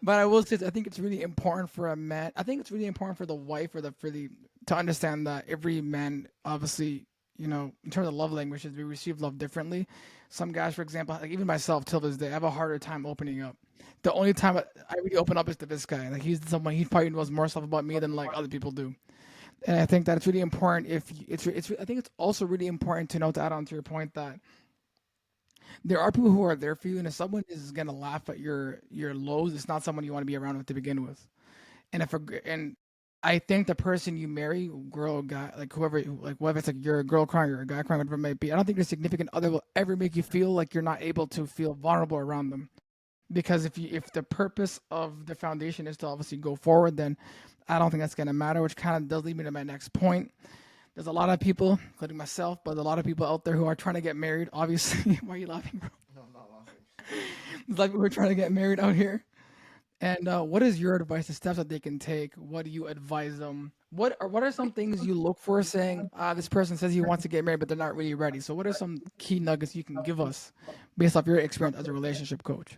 But I will say, I think it's really important for a man. I think it's really important for the wife, or to understand that every man, obviously, in terms of love languages, we receive love differently. Some guys, for example, like even myself, till this day, I have a harder time opening up. The only time I really open up is to this guy. Like he's someone he probably knows more stuff about me than like other people do. And I think that it's really important. It's I think it's also really important to know, to add on to your point, that there are people who are there for you, and if someone is gonna laugh at your lows, it's not someone you want to be around with to begin with. And if a, and I think the person you marry, girl, guy, like whoever, like whether it's like you're a girl crying or a guy crying, whatever it may be, I don't think your significant other will ever make you feel like you're not able to feel vulnerable around them. Because if the purpose of the foundation is to obviously go forward, then I don't think that's gonna matter. Which kind of does lead me to my next point. There's a lot of people, including myself, but a lot of people out there who are trying to get married. Obviously, why are you laughing, bro? No, I'm not laughing. There's a lot of people who are trying to get married out here. And what is your advice, the steps that they can take? What do you advise them? What are some things you look for saying, this person says he wants to get married, but they're not really ready? So what are some key nuggets you can give us based off your experience as a relationship coach?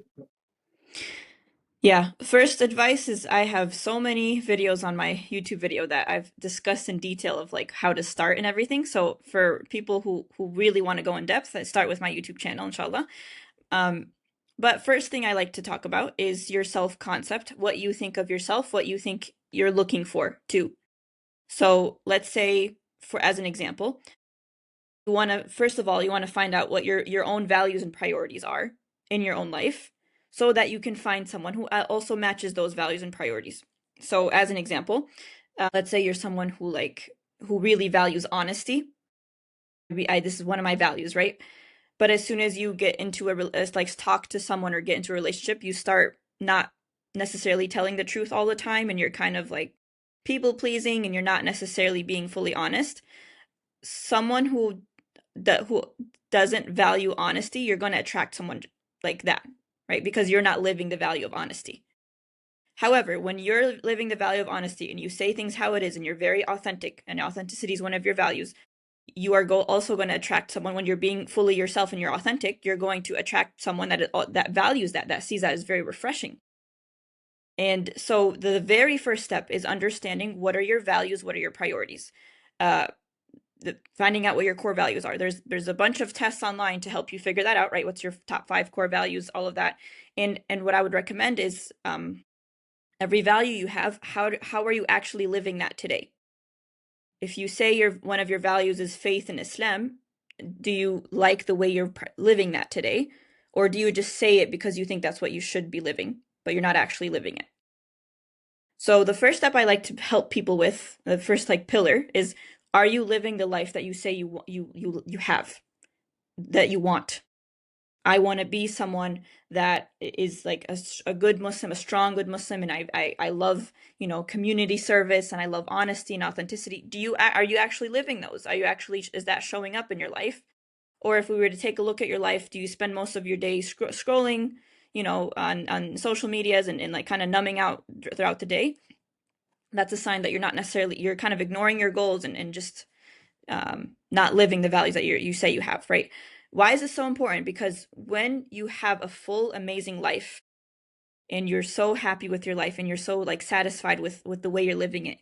Yeah, first advice is I have so many videos on my YouTube video that I've discussed in detail of like how to start and everything. So for people who really want to go in depth, I start with my YouTube channel, inshallah. Um, but first thing I like to talk about is your self concept, what you think of yourself, what you think you're looking for too. So let's say, for as an example, you want to first of all you want to find out what your own values and priorities are in your own life, so that you can find someone who also matches those values and priorities. So as an example, let's say you're someone who really values honesty. This is one of my values, right? But as soon as you get into like talk to someone or get into a relationship, you start not necessarily telling the truth all the time, and you're kind of like people pleasing, and you're not necessarily being fully honest. Someone who doesn't value honesty, you're going to attract someone like that, right? Because you're not living the value of honesty. However, when you're living the value of honesty and you say things how it is and you're very authentic, and authenticity is one of your values, you are also going to attract someone. When you're being fully yourself and you're authentic, you're going to attract someone that values that sees that as very refreshing. And so the very first step is understanding what are your values, what are your priorities. Finding out what your core values are. There's a bunch of tests online to help you figure that out, right? What's your top 5 core values, all of that. And what I would recommend is every value you have, how are you actually living that today? If you say one of your values is faith in Islam, do you like the way you're living that today? Or do you just say it because you think that's what you should be living, but you're not actually living it? So the first step I like to help people with, the first like pillar, is, are you living the life that you say you have, that you want? I want to be someone that is like a good Muslim, a strong good Muslim, and I love, community service, and I love honesty and authenticity. Are you actually living those? Is that showing up in your life? Or if we were to take a look at your life, do you spend most of your day scrolling, on social medias, and like kind of numbing out throughout the day? That's a sign that you're kind of ignoring your goals, and just not living the values that you say you have, right? Why is this so important? Because when you have a full, amazing life, and you're so happy with your life, and you're so like satisfied with the way you're living it,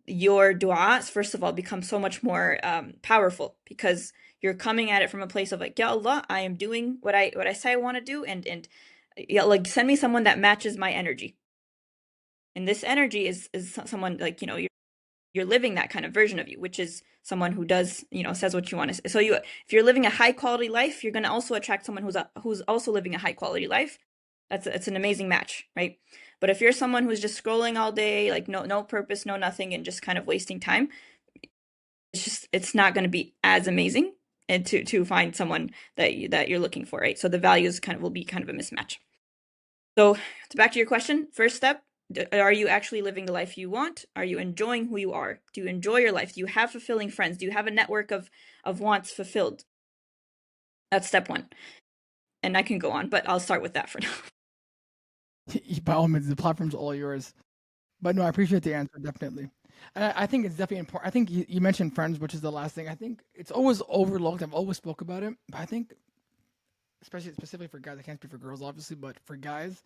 your du'as, first of all, become so much more powerful, because you're coming at it from a place of like, Ya Allah, I am doing what I say I want to do, and Ya Allah, send me someone that matches my energy. And this energy is someone like, you're living that kind of version of you, which is someone who does, says what you want to say. So if you're living a high quality life, you're going to also attract someone who's also living a high quality life. It's an amazing match, right? But if you're someone who's just scrolling all day, like no purpose, no nothing, and just kind of wasting time, it's not going to be as amazing, and to find someone that you're looking for, right? So the values will be kind of a mismatch. So back to your question, first step, are you actually living the life you want? Are you enjoying who you are? Do you enjoy your life? Do you have fulfilling friends? Do you have a network of wants fulfilled? That's step 1. And I can go on, but I'll start with that for now. By all means, the platform's all yours. But no, I appreciate the answer, definitely. And I think it's definitely important. I think you mentioned friends, which is the last thing. I think it's always overlooked. I've always spoke about it, but I think, especially specifically for guys, I can't speak for girls, obviously, but for guys,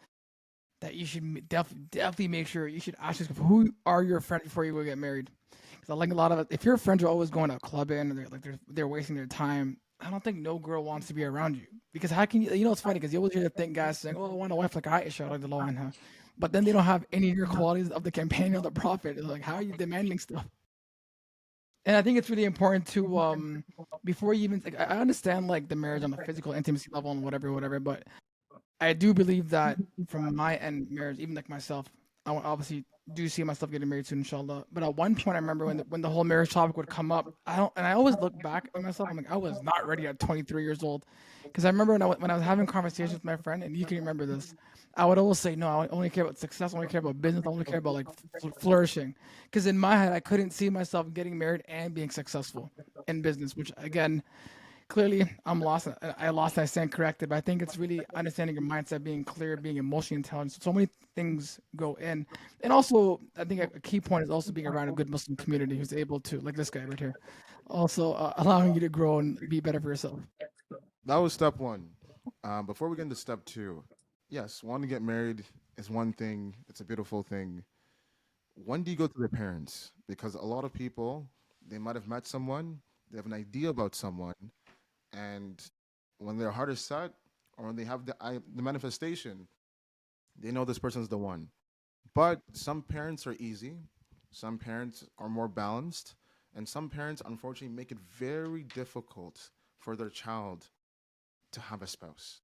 that you should definitely make sure you should ask yourself, who are your friends before you go get married. Because I like a lot of it. If your friends are always going to club in, and they're wasting their time, I don't think no girl wants to be around you, Because how can you know, it's funny because you always hear the thing guys saying, "Oh, I want a wife like Aisha, like the law on her," but then they don't have any of your qualities of the companion or the prophet. It's like, how are you demanding stuff? And I think it's really important to before you even like I understand like the marriage on the physical intimacy level and whatever, but I do believe that from my end, marriage, even like myself, obviously do see myself getting married soon, inshallah. But at one point, I remember when the whole marriage topic would come up, and I always look back at myself. I'm like, I was not ready at 23 years old, because I remember when I was having conversations with my friend, and you can remember this, I would always say, no, I only care about success, I only care about business, I only care about like flourishing, because in my head, I couldn't see myself getting married and being successful in business, which again clearly I'm lost. I lost. I stand corrected. But I think it's really understanding your mindset, being clear, being emotionally intelligent. So many things go in, and also I think a key point is also being around a good Muslim community who's able to, like this guy right here, also allowing you to grow and be better for yourself. That was step one. Before we get into step two, yes, wanting to get married is one thing. It's a beautiful thing. When do you go to their parents? Because a lot of people, they might have met someone, they have an idea about someone, and when their heart is set, or when they have the manifestation, they know this person's the one. But some parents are easy, some parents are more balanced, and some parents unfortunately make it very difficult for their child to have a spouse.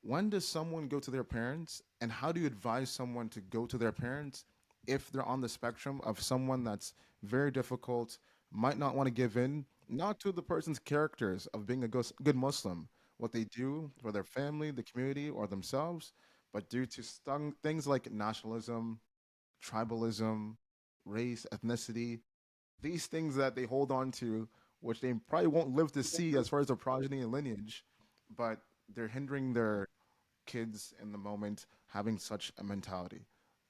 When does someone go to their parents, and how do you advise someone to go to their parents if they're on the spectrum of someone that's very difficult, might not want to give in, not to the person's characters of being a good Muslim, what they do for their family, the community, or themselves, but due to things like nationalism, tribalism, race, ethnicity, these things that they hold on to, which they probably won't live to see as far as their progeny and lineage, but they're hindering their kids in the moment having such a mentality.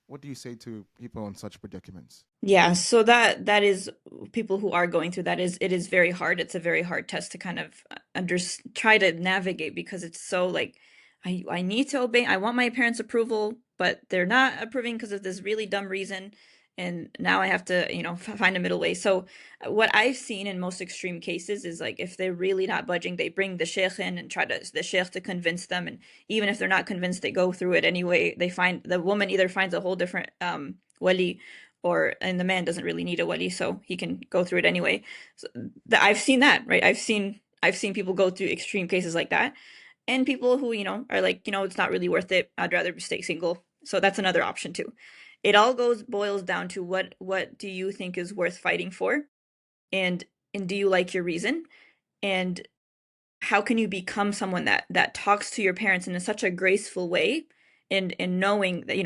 What do you say to people in such predicaments? Yeah, so that is people who are going through that is it is very hard. It's a very hard test to kind of try to navigate because it's so like I need to obey. I want my parents' approval, but they're not approving because of this really dumb reason. And now I have to, find a middle way. So what I've seen in most extreme cases is like if they're really not budging, they bring the sheikh in and try to the sheikh to convince them. And even if they're not convinced, they go through it anyway. They find the woman either finds a whole different wali and the man doesn't really need a wali, so he can go through it anyway. So I've seen that, right? I've seen people go through extreme cases like that, and people who are like, it's not really worth it. I'd rather stay single. So that's another option too. It all boils down to what do you think is worth fighting for, and do you like your reason, and how can you become someone that talks to your parents in such a graceful way and knowing that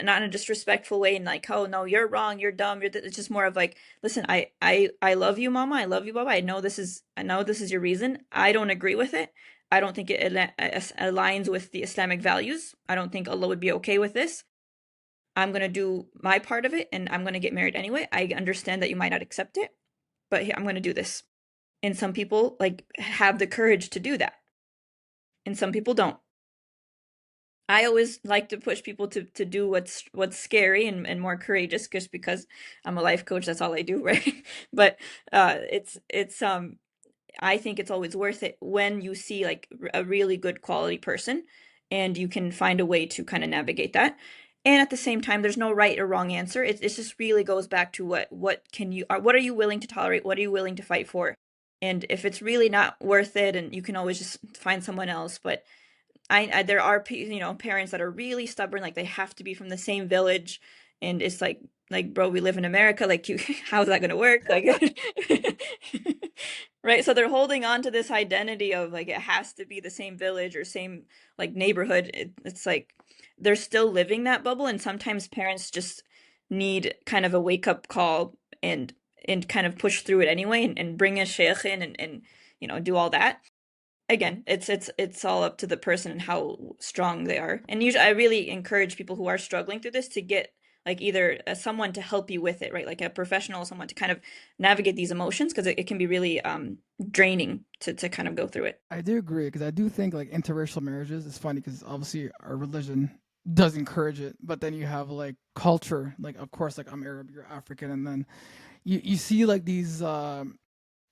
not in a disrespectful way and like, oh no, you're wrong, you're dumb, it's just more of like, listen, I love you, mama, I love you, baba, I know this is your reason. I don't agree with it. I don't think it aligns with the Islamic values. I don't think Allah would be okay with this. I'm going to do my part of it and I'm going to get married anyway. I understand that you might not accept it, but here, I'm going to do this. And some people like have the courage to do that, and some people don't. I always like to push people to do what's scary and more courageous, just because I'm a life coach. That's all I do, right? But it's I think it's always worth it when you see like a really good quality person, and you can find a way to kind of navigate that. And at the same time, there's no right or wrong answer. It just really goes back to what are you willing to tolerate? What are you willing to fight for? And if it's really not worth it, and you can always just find someone else. But I there are parents that are really stubborn, like they have to be from the same village, and it's like bro, we live in America, like you how's that gonna work? Like right? So they're holding on to this identity of like it has to be the same village or same like neighborhood. It's like they're still living that bubble, and sometimes parents just need kind of a wake up call and kind of push through it anyway and bring a sheikh in and do all that. Again, it's all up to the person and how strong they are. And usually I really encourage people who are struggling through this to get like either someone to help you with it, right? Like a professional, someone to kind of navigate these emotions, because it can be really draining to kind of go through it. I do agree because I do think like interracial marriages is funny because obviously our religion does encourage it, but then you have like culture, like of course like I'm Arab, you're African, and then you see like these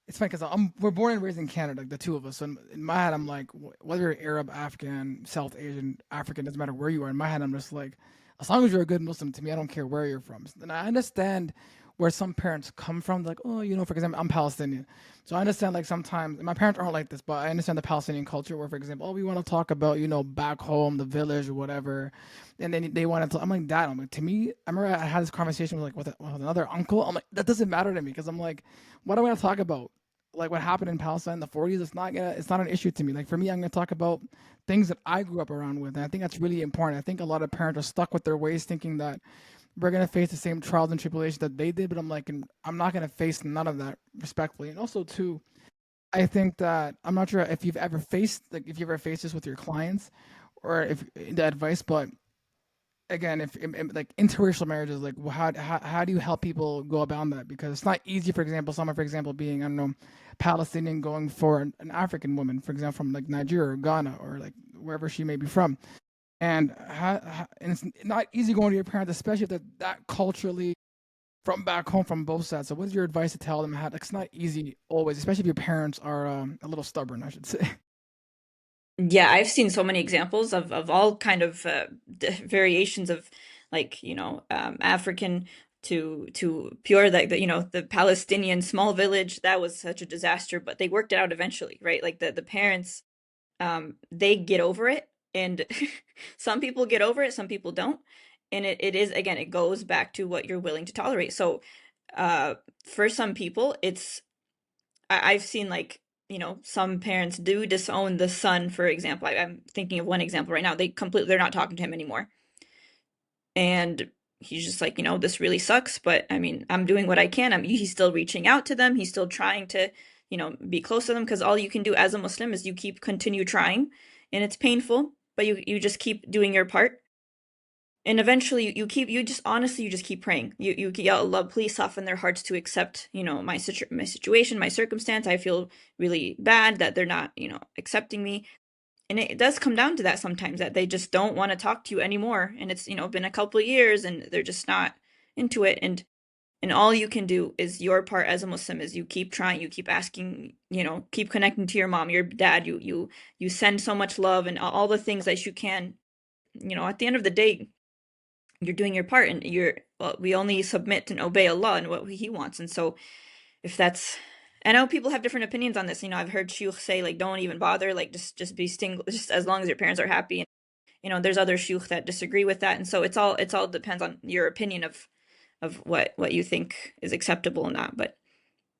it's funny because we're born and raised in Canada, like the two of us. So in my head, I'm like, whether you're Arab, Afghan, South Asian, African, doesn't matter where you are. In my head, I'm just like, as long as you're a good Muslim to me, I don't care where you're from. And I understand where some parents come from. Like, oh, for example, I'm Palestinian, so I understand like sometimes and my parents aren't like this, but I understand the Palestinian culture where, for example, oh, we want to talk about back home, the village or whatever, and then they want to. I'm like, Dad, I'm like, to me, I remember I had this conversation with another uncle. I'm like, that doesn't matter to me because I'm like, what do I want to talk about? Like what happened in Palestine in the 40s, it's not an issue to me. Like for me, I'm gonna talk about things that I grew up around with, and I think that's really important. I think a lot of parents are stuck with their ways, thinking that we're gonna face the same trials and tribulations that they did, but I'm like, I'm not gonna face none of that respectfully. And also too, I think that I'm not sure if you ever faced this with your clients or if the advice, but again, if like interracial marriages, like how do you help people go about that? Because it's not easy. For example, someone, for example, being I don't know, Palestinian going for an African woman, for example, from like Nigeria or Ghana or like wherever she may be from, and and it's not easy going to your parents, especially if that culturally from back home from both sides. So, what's your advice to tell them how? Like, it's not easy always, especially if your parents are a little stubborn, I should say. Yeah, I've seen so many examples of all kind of variations of like, African to pure like the Palestinian small village that was such a disaster, but they worked it out eventually, right? Like the parents they get over it and some people get over it, some people don't. And it is again, it goes back to what you're willing to tolerate. So for some people, I've seen like some parents do disown the son, for example. I'm thinking of one example right now. They're not talking to him anymore, and he's just like, this really sucks, but I mean, I'm doing what I can. He's still reaching out to them. He's still trying to be close to them, because all you can do as a Muslim is you continue trying, and it's painful, but you just keep doing your part. And eventually you just honestly you just keep praying. You ya Allah, please soften their hearts to accept, my situation, my circumstance. I feel really bad that they're not, accepting me. And it does come down to that sometimes, that they just don't want to talk to you anymore. And it's, been a couple of years and they're just not into it. And all you can do is your part as a Muslim is you keep trying, you keep asking, keep connecting to your mom, your dad, you send so much love and all the things that you can. At the end of the day, you're doing your part, and we only submit and obey Allah and what He wants. And so if that's, I know people have different opinions on this. I've heard shuyukh say like, don't even bother, like just be single, just as long as your parents are happy. And there's other shuyukh that disagree with that. And so it's all depends on your opinion of what you think is acceptable or not. But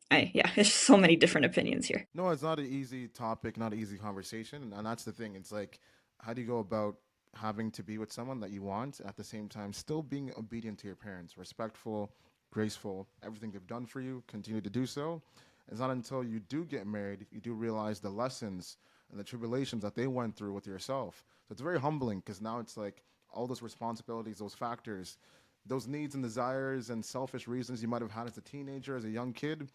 yeah, there's so many different opinions here. No, it's not an easy topic, not an easy conversation, and that's the thing. It's like, how do you go about having to be with someone that you want at the same time still being obedient to your parents, respectful, graceful, everything they've done for you, continue to do so. It's not until you do get married you do realize the lessons and the tribulations that they went through with yourself. So it's very humbling because now it's like all those responsibilities, those factors, those needs and desires and selfish reasons you might have had as a teenager, as a young kid.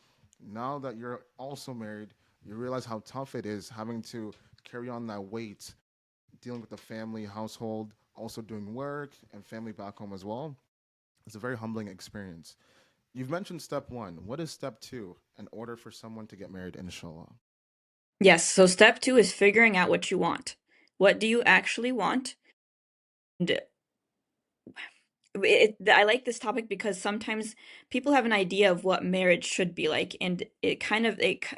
Now that you're also married, you realize how tough it is having to carry on that weight, dealing with the family, household, also doing work and family back home as well. It's a very humbling experience. You've mentioned step one. What is step two in order for someone to get married, inshallah? Yes. So step 2 is figuring out what you want. What do you actually want? And I like this topic because sometimes people have an idea of what marriage should be like, and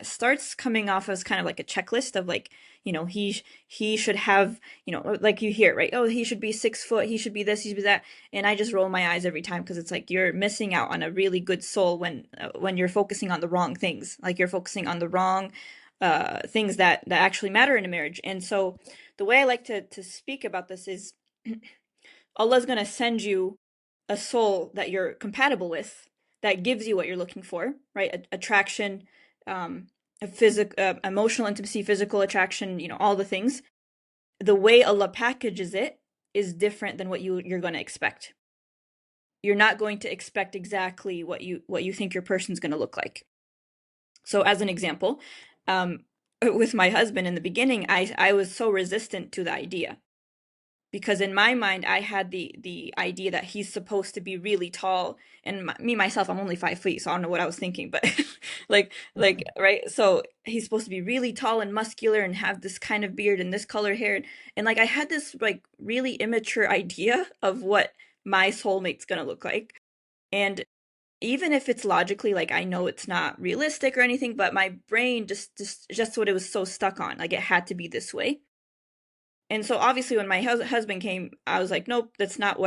starts coming off as kind of like a checklist of like, he should have, like you hear, right? Oh, he should be 6 foot, he should be this, he should be that. And I just roll my eyes every time, because it's like you're missing out on a really good soul when you're focusing on the wrong things. Like you're focusing on the wrong things that actually matter in a marriage. And so the way I like to speak about this is Allah's going to send you a soul that you're compatible with, that gives you what you're looking for, right? Attraction, emotional intimacy, physical attraction, all the things. The way Allah packages it is different than what you're going to expect. You're not going to expect exactly what you think your person's going to look like. So, as an example, with my husband in the beginning, I was so resistant to the idea. because in my mind I had the idea that he's supposed to be really tall, and me myself, I'm only 5 feet, so I don't know what I was thinking, but like right, so he's supposed to be really tall and muscular and have this kind of beard and this color hair, and like I had this like really immature idea of what my soulmate's gonna look like. And even if it's logically, like, I know it's not realistic or anything, but my brain just what it was so stuck on, like it had to be this way. And so obviously when my husband came, I was like, nope, that's not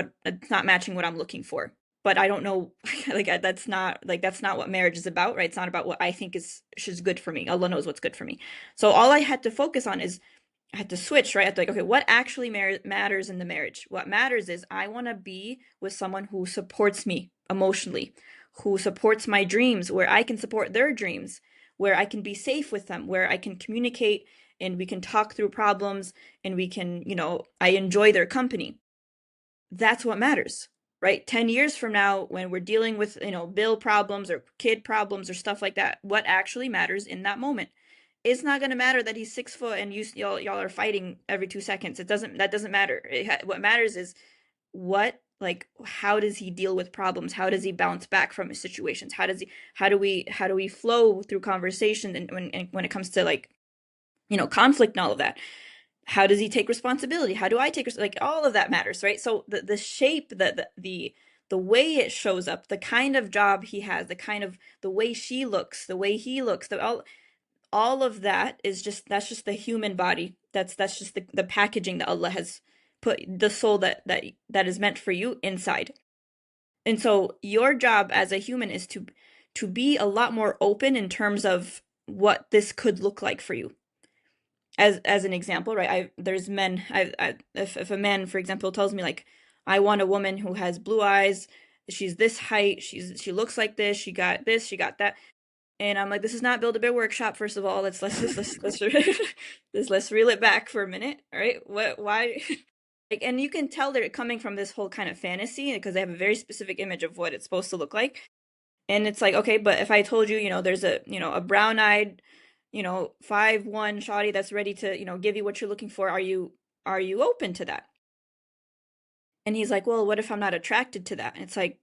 matching what I'm looking for. But I don't know, like that's not what marriage is about, right? It's not about what I think is good for me. Allah knows what's good for me. So all I had to focus on is I had to switch, right? I had to like, okay, what actually matters in the marriage? What matters is I want to be with someone who supports me emotionally, who supports my dreams, where I can support their dreams, where I can be safe with them, where I can communicate and we can talk through problems and we can, I enjoy their company. That's what matters, right? 10 years from now, when we're dealing with, bill problems or kid problems or stuff like that, what actually matters in that moment? It's not going to matter that he's 6 foot and y'all are fighting every 2 seconds. That doesn't matter. What matters is how does he deal with problems? How does he bounce back from his situations? How do we flow through conversation, and when it comes to like, conflict and all of that? How does he take responsibility? How do I take like all of that matters, right? So the shape, the way it shows up, the kind of job he has, the way she looks, the way he looks, all of that is that's just the human body. That's just the packaging that Allah has put the soul that is meant for you inside. And so your job as a human is to be a lot more open in terms of what this could look like for you. As an example, right? There's men. If a man, for example, tells me like, I want a woman who has blue eyes, she's this height, she looks like this, she got that, and I'm like, this is not Build a Bear workshop. First of all, let's let's reel it back for a minute. All right, why? Like, and you can tell they're coming from this whole kind of fantasy because they have a very specific image of what it's supposed to look like. And it's like, okay, but if I told you, there's a brown-eyed, 5'1" shawty that's ready to, give you what you're looking for, are you open to that? And he's like, well, what if I'm not attracted to that? And it's like,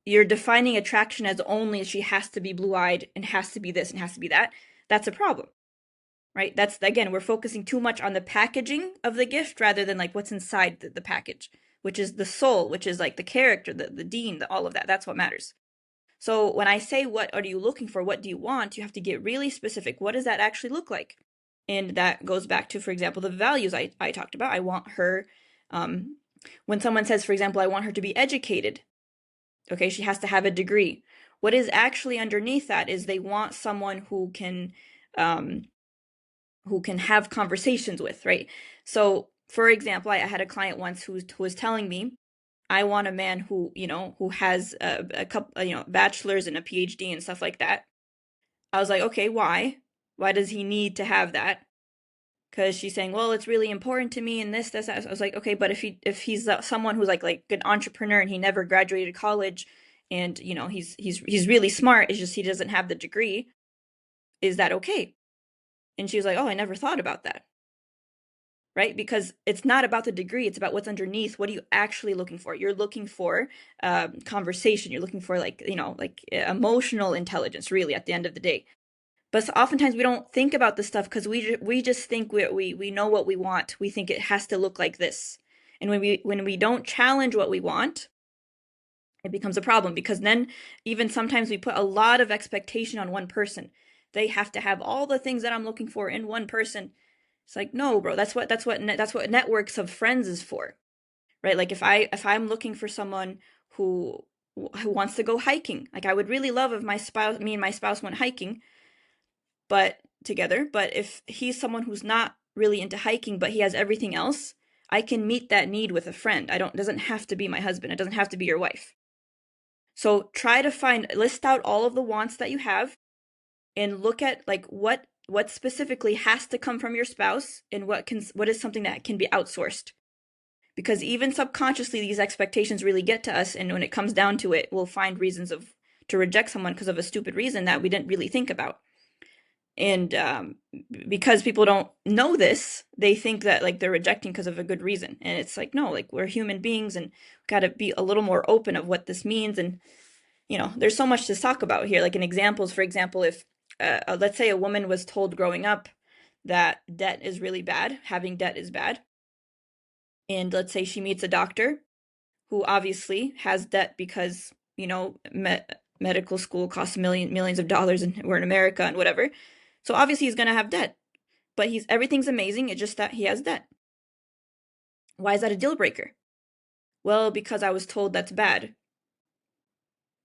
you're defining attraction as only she has to be blue-eyed and has to be this and has to be that. That's a problem, right? That's, again, we're focusing too much on the packaging of the gift rather than like what's inside the package, which is the soul, which is like the character, the deen, all of that. That's what matters. So when I say, what are you looking for? What do you want? You have to get really specific. What does that actually look like? And that goes back to, for example, the values I talked about. I want her, when someone says, for example, I want her to be educated, okay, she has to have a degree. What is actually underneath that is they want someone who can have conversations with, right? So, for example, I had a client once who was telling me, I want a man who has a couple, bachelor's and a PhD and stuff like that. I was like, okay, why? Why does he need to have that? Because she's saying, well, it's really important to me and this, that. I was like, okay, but if he's someone who's like an entrepreneur and he never graduated college and, he's really smart, it's just he doesn't have the degree, is that okay? And she was like, oh, I never thought about that. Right? Because it's not about the degree, it's about what's underneath. What are you actually looking for? You're looking for conversation. You're looking for like emotional intelligence, really, at the end of the day. But oftentimes we don't think about this stuff because we just think we know what we want. We think it has to look like this. And when we don't challenge what we want, it becomes a problem, because then even sometimes we put a lot of expectation on one person. They have to have all the things that I'm looking for in one person. It's like, no, bro, that's what networks of friends is for, right? Like if I'm looking for someone who wants to go hiking, like I would really love if me and my spouse went hiking, but together. But if he's someone who's not really into hiking, but he has everything else, I can meet that need with a friend. It doesn't have to be my husband. It doesn't have to be your wife. So try to list out all of the wants that you have and look at like what specifically has to come from your spouse and what is something that can be outsourced. Because even subconsciously, these expectations really get to us, and when it comes down to it, we'll find reasons to reject someone because of a stupid reason that we didn't really think about. And because people don't know this, they think that like they're rejecting because of a good reason. And it's like, no, like we're human beings and got to be a little more open of what this means. And, there's so much to talk about here. Like in examples, for example, if let's say a woman was told growing up that debt is really bad, having debt is bad. And let's say she meets a doctor who obviously has debt because, medical school costs millions of dollars and we're in America and whatever. So obviously he's going to have debt, but everything's amazing. It's just that he has debt. Why is that a deal breaker? Well, because I was told that's bad.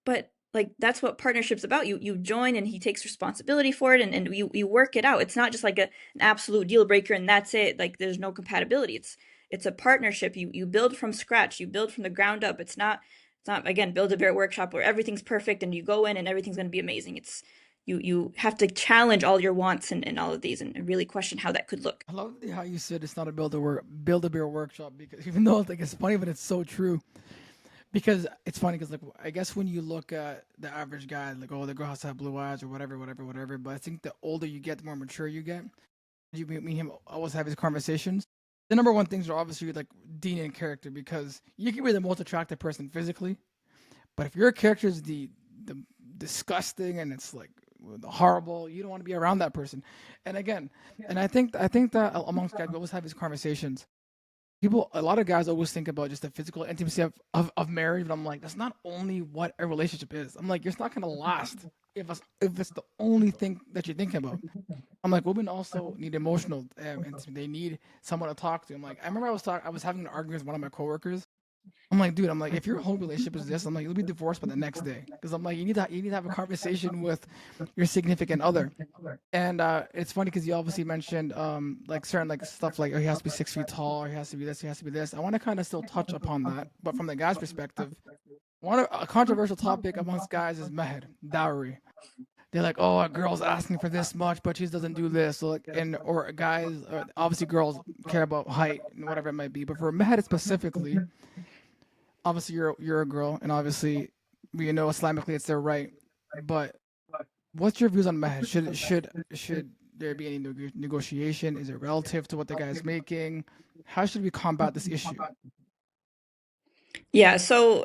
But like that's what partnership's about. You join and he takes responsibility for it and you work it out. It's not just like an absolute deal breaker and that's it. Like there's no compatibility. It's a partnership. You build from scratch. You build from the ground up. It's not again build a bear workshop where everything's perfect and you go in and everything's going to be amazing. It's you have to challenge all your wants and all of these and really question how that could look. I love how you said it's not a build a beer workshop, because even though like it's funny, but it's so true. Because it's funny because like I guess when you look at the average guy, like, oh, the girl has to have blue eyes or whatever, whatever, whatever. But I think the older you get, the more mature you get. You me and him always have these conversations. The number one things are obviously like Dean and character, because you can be the most attractive person physically, but if your character is the disgusting and it's like horrible, you don't want to be around that person. And again, and I think that amongst guys we always have these conversations. People, a lot of guys always think about just the physical intimacy of marriage, but I'm like, that's not only what a relationship is. I'm like, it's not gonna last if it's the only thing that you're thinking about. I'm like, women also need emotional intimacy. They need someone to talk to. I'm like, I remember I was having an argument with one of my coworkers. I'm like, dude, I'm like, if your whole relationship is this, I'm like, you'll be divorced by the next day. Because I'm like, you need to have a conversation with your significant other. And it's funny because you obviously mentioned like certain like stuff like, oh, he has to be 6 feet tall, or he has to be this, he has to be this. I want to kind of still touch upon that, but from the guy's perspective, a controversial topic amongst guys is mehed, dowry. They're like, oh, a girl's asking for this much, but she doesn't do this. So like, and or guys, obviously girls care about height and whatever it might be, but for mehed specifically, obviously you're a girl, and obviously we know Islamically it's their right, but what's your views on mehed? Should there be any negotiation? Is it relative to what the guy is making? How should we combat this issue? Yeah, so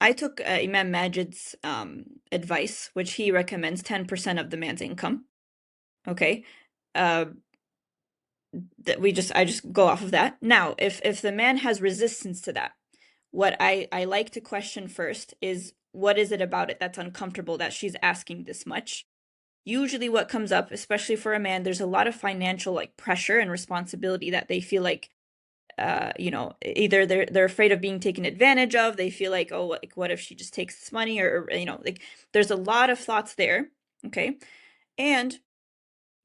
I took Imam Majid's advice, which he recommends 10% of the man's income. Okay. Uh, I just go off of that. Now, if the man has resistance to that, what I like to question first is what is it about it that's uncomfortable that she's asking this much? Usually what comes up, especially for a man, there's a lot of financial like pressure and responsibility that they feel like either they're afraid of being taken advantage of. They feel like, oh, like what if she just takes this money, or like there's a lot of thoughts there. Okay. And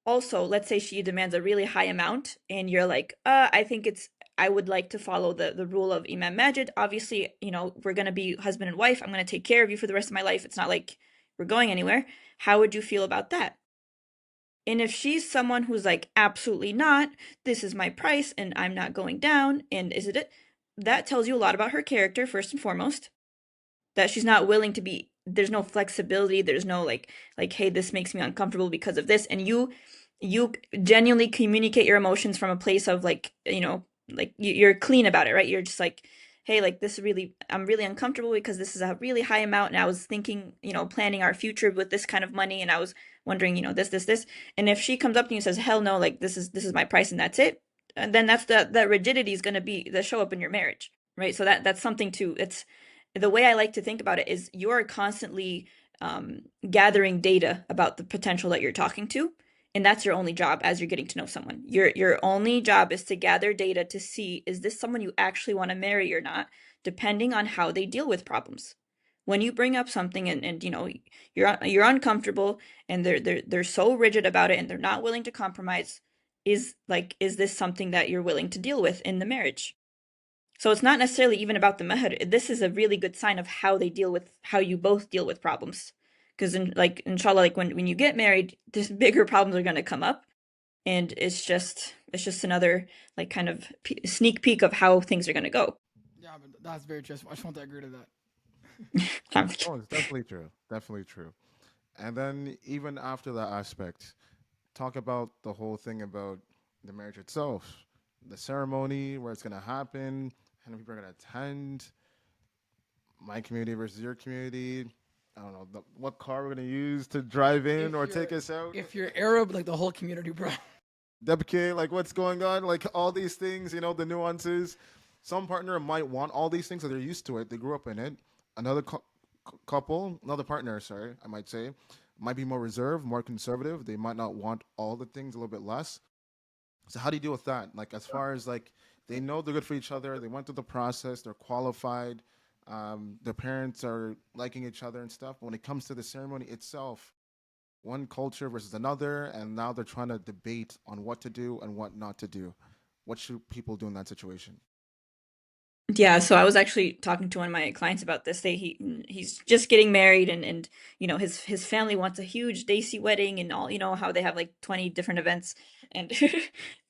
also, let's say she demands a really high amount and you're like, I would like to follow the rule of Imam Majid. Obviously, we're going to be husband and wife. I'm going to take care of you for the rest of my life. It's not like we're going anywhere. How would you feel about that? And if she's someone who's like, absolutely not, this is my price and I'm not going down, and is it? That tells you a lot about her character, first and foremost, that she's not willing to be, there's no flexibility, there's no like, hey, this makes me uncomfortable because of this. And you genuinely communicate your emotions from a place of like, like you're clean about it, right? You're just like, hey, like I'm really uncomfortable because this is a really high amount and I was thinking, planning our future with this kind of money and I was wondering, this. And if she comes up to you and says, hell no, like this is my price and that's it, and then that rigidity is going to be the show up in your marriage, right? So that's something to, it's the way I like to think about it is you're constantly gathering data about the potential that you're talking to, and that's your only job as you're getting to know someone. Your only job is to gather data to see, is this someone you actually want to marry or not, depending on how they deal with problems. When you bring up something and you're uncomfortable and they're so rigid about it and they're not willing to compromise, is this something that you're willing to deal with in the marriage? So it's not necessarily even about the meher. This is a really good sign of how you both deal with problems. Because inshallah, like when you get married, this bigger problems are going to come up, and it's just another like kind of sneak peek of how things are going to go. Yeah, but that's very true. I just want to agree to that. Oh, it's definitely true. Definitely true. And then even after that aspect, talk about the whole thing about the marriage itself, the ceremony, where it's gonna happen, how many people are gonna attend, my community versus your community. I don't know what car we're gonna use to drive in If or you're take us out. if you're Arab, like the whole community, bro. Debke, like what's going on, like all these things, the nuances. Some partner might want all these things, so they're used to it. They grew up in it. Another couple, another partner, sorry, I might say, might be more reserved, more conservative. They might not want all the things, a little bit less. So how do you deal with that? Like as far as like they know they're good for each other, they went through the process, they're qualified, their parents are liking each other and stuff. But when it comes to the ceremony itself, one culture versus another, and now they're trying to debate on what to do and what not to do. What should people do in that situation? Yeah, so I was actually talking to one of my clients about this. He's just getting married, and his family wants a huge Daisy wedding and all, how they have like 20 different events, and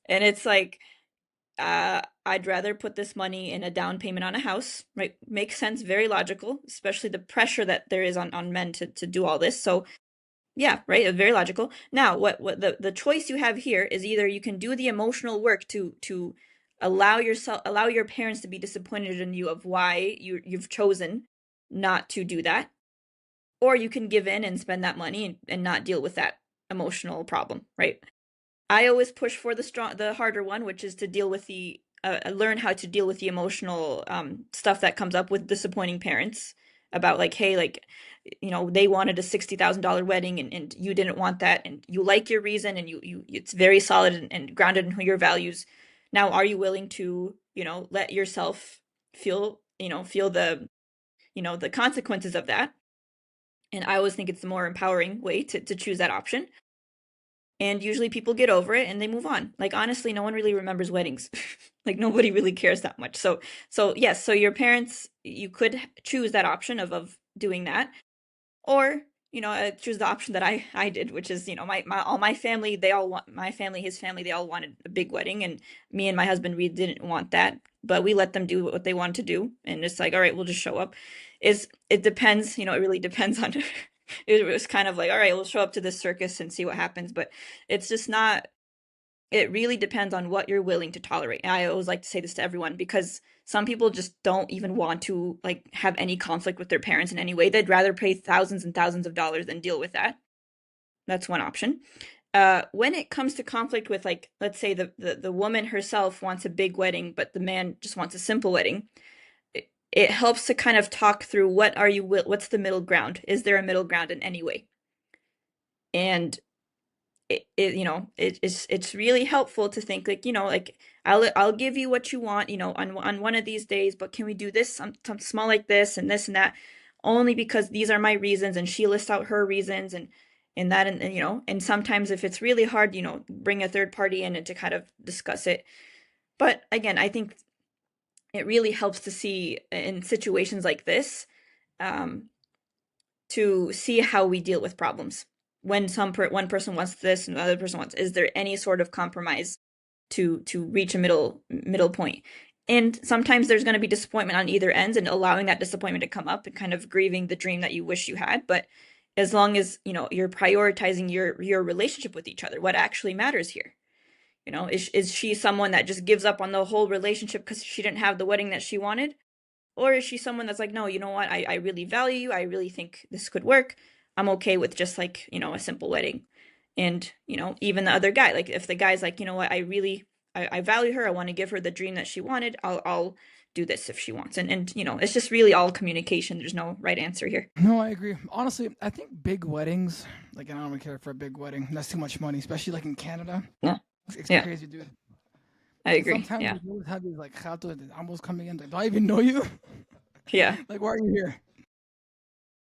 and it's like, I'd rather put this money in a down payment on a house, right? Makes sense, very logical, especially the pressure that there is on men to do all this. So yeah, right, very logical. Now, what the choice you have here is either you can do the emotional work to allow your parents to be disappointed in you of why you've chosen not to do that, or you can give in and spend that money and not deal with that emotional problem, right? I always push for the harder one, which is to deal with learn how to deal with the emotional stuff that comes up with disappointing parents about like, hey, like, they wanted a $60,000 wedding and you didn't want that, and you like your reason, and it's very solid and grounded in your values. Now, are you willing to, let yourself feel the consequences of that? And I always think it's the more empowering way to choose that option. And usually people get over it and they move on. Like honestly, no one really remembers weddings. Like nobody really cares that much. So yes, so your parents, you could choose that option of doing that, or choose the option that I did, which is my all my family, they all want, my family, his family, they all wanted a big wedding, and me and my husband, we didn't want that, but we let them do what they wanted to do, and it's like, all right, we'll just show up. It depends, it really depends on it was kind of like, all right, we'll show up to this circus and see what happens, but it's just not, it really depends on what you're willing to tolerate. And I always like to say this to everyone, because some people just don't even want to like have any conflict with their parents in any way. They'd rather pay thousands and thousands of dollars than deal with that. That's one option. When it comes to conflict with, like, let's say the woman herself wants a big wedding, but the man just wants a simple wedding. It helps to kind of talk through what's the middle ground? Is there a middle ground in any way? And it's really helpful to think like, like, I'll give you what you want, on one of these days, but can we do this something small like this and that, only because these are my reasons, and she lists out her reasons, and that, and and sometimes if it's really hard, bring a third party in and to kind of discuss it. But again, I think it really helps to see in situations like this, um, to see how we deal with problems. When one person wants this and the other person wants, is there any sort of compromise to reach a middle point? And sometimes there's going to be disappointment on either ends, and allowing that disappointment to come up and kind of grieving the dream that you wish you had. But as long as you're prioritizing your relationship with each other, what actually matters here. Is she someone that just gives up on the whole relationship because she didn't have the wedding that she wanted? Or is she someone that's like, no, you know what? I really value you. I really think this could work. I'm okay with just like, a simple wedding. And, even the other guy, like if the guy's like, you know what, I value her. I want to give her the dream that she wanted. I'll do this if she wants. And, it's just really all communication. There's no right answer here. No, I agree. Honestly, I think big weddings, like I don't really care for a big wedding. That's too much money, especially like in Canada. Yeah. It's Yeah. crazy, dude. I And agree. sometimes Yeah. you always have these like gatos that almost coming in, like, do I even know you? Yeah. Like, why are you here?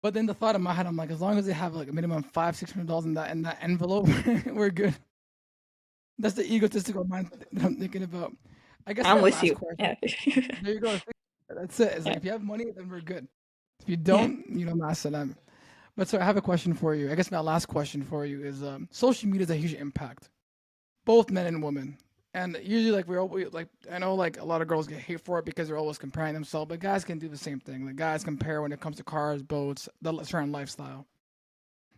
But then the thought in my head, I'm like, as long as they have like a minimum $500-600 in that envelope, we're good. That's the egotistical mind that I'm thinking about. I guess I'm my with last you. question. Yeah. There you go. That's it. It's like Yeah. if you have money, then we're good. If you Yeah. don't, masalam. But so I have a question for you. I guess my last question for you is: social media has a huge impact, both men and women. And usually, like like I know, like a lot of girls get hate for it because they're always comparing themselves, but guys can do the same thing. Like guys compare when it comes to cars, boats, the certain lifestyle.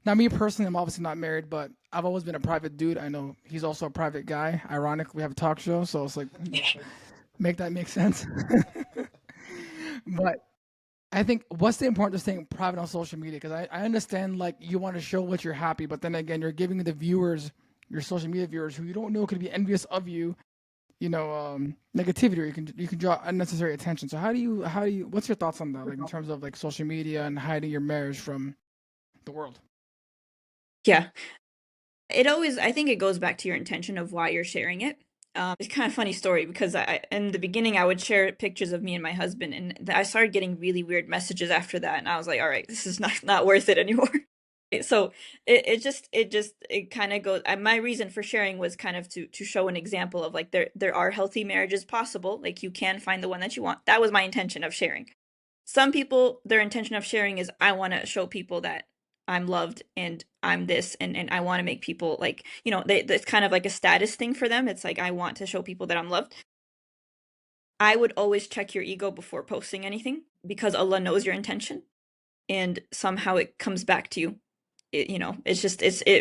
Now, me personally, I'm obviously not married, but I've always been a private dude. I know he's also a private guy. Ironically, we have a talk show, so it's like, make that make sense. But I think what's the importance of staying private on social media? Because I understand like you want to show what you're happy, but then again, you're giving the viewers, your social media viewers, who you don't know could be envious of you, negativity, or you can draw unnecessary attention. So how do you what's your thoughts on that? Like in terms of like social media and hiding your marriage from the world? Yeah. I think it goes back to your intention of why you're sharing it. It's kind of funny story because in the beginning, I would share pictures of me and my husband, and I started getting really weird messages after that, and I was like, all right, this is not worth it anymore. So it kind of goes. My reason for sharing was kind of to show an example of like there are healthy marriages possible. Like you can find the one that you want. That was my intention of sharing. Some people, their intention of sharing is I want to show people that I'm loved and I'm this, and I want to make people like, it's kind of like a status thing for them. It's like I want to show people that I'm loved. I would always check your ego before posting anything because Allah knows your intention and somehow it comes back to you. It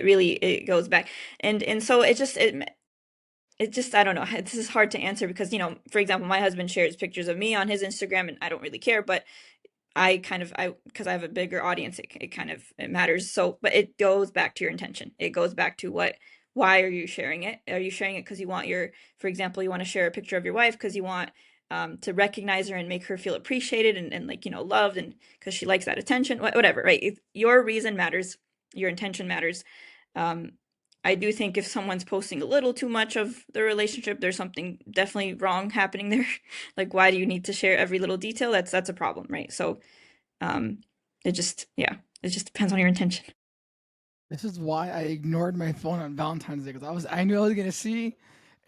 really it goes back. And so it just I don't know. This is hard to answer because, for example, my husband shares pictures of me on his Instagram and I don't really care, but because I have a bigger audience, it matters. So, but it goes back to your intention. It goes back to why are you sharing it? Are you sharing it because you want for example, you want to share a picture of your wife because you want to recognize her and make her feel appreciated and like, loved, and because she likes that attention, whatever, right? Your reason matters, your intention matters. Um, I do think if someone's posting a little too much of the relationship, there's something definitely wrong happening there. Like, why do you need to share every little detail? That's a problem, right? So, um, yeah, it just depends on your intention. This is why I ignored my phone on Valentine's Day because I knew I was gonna see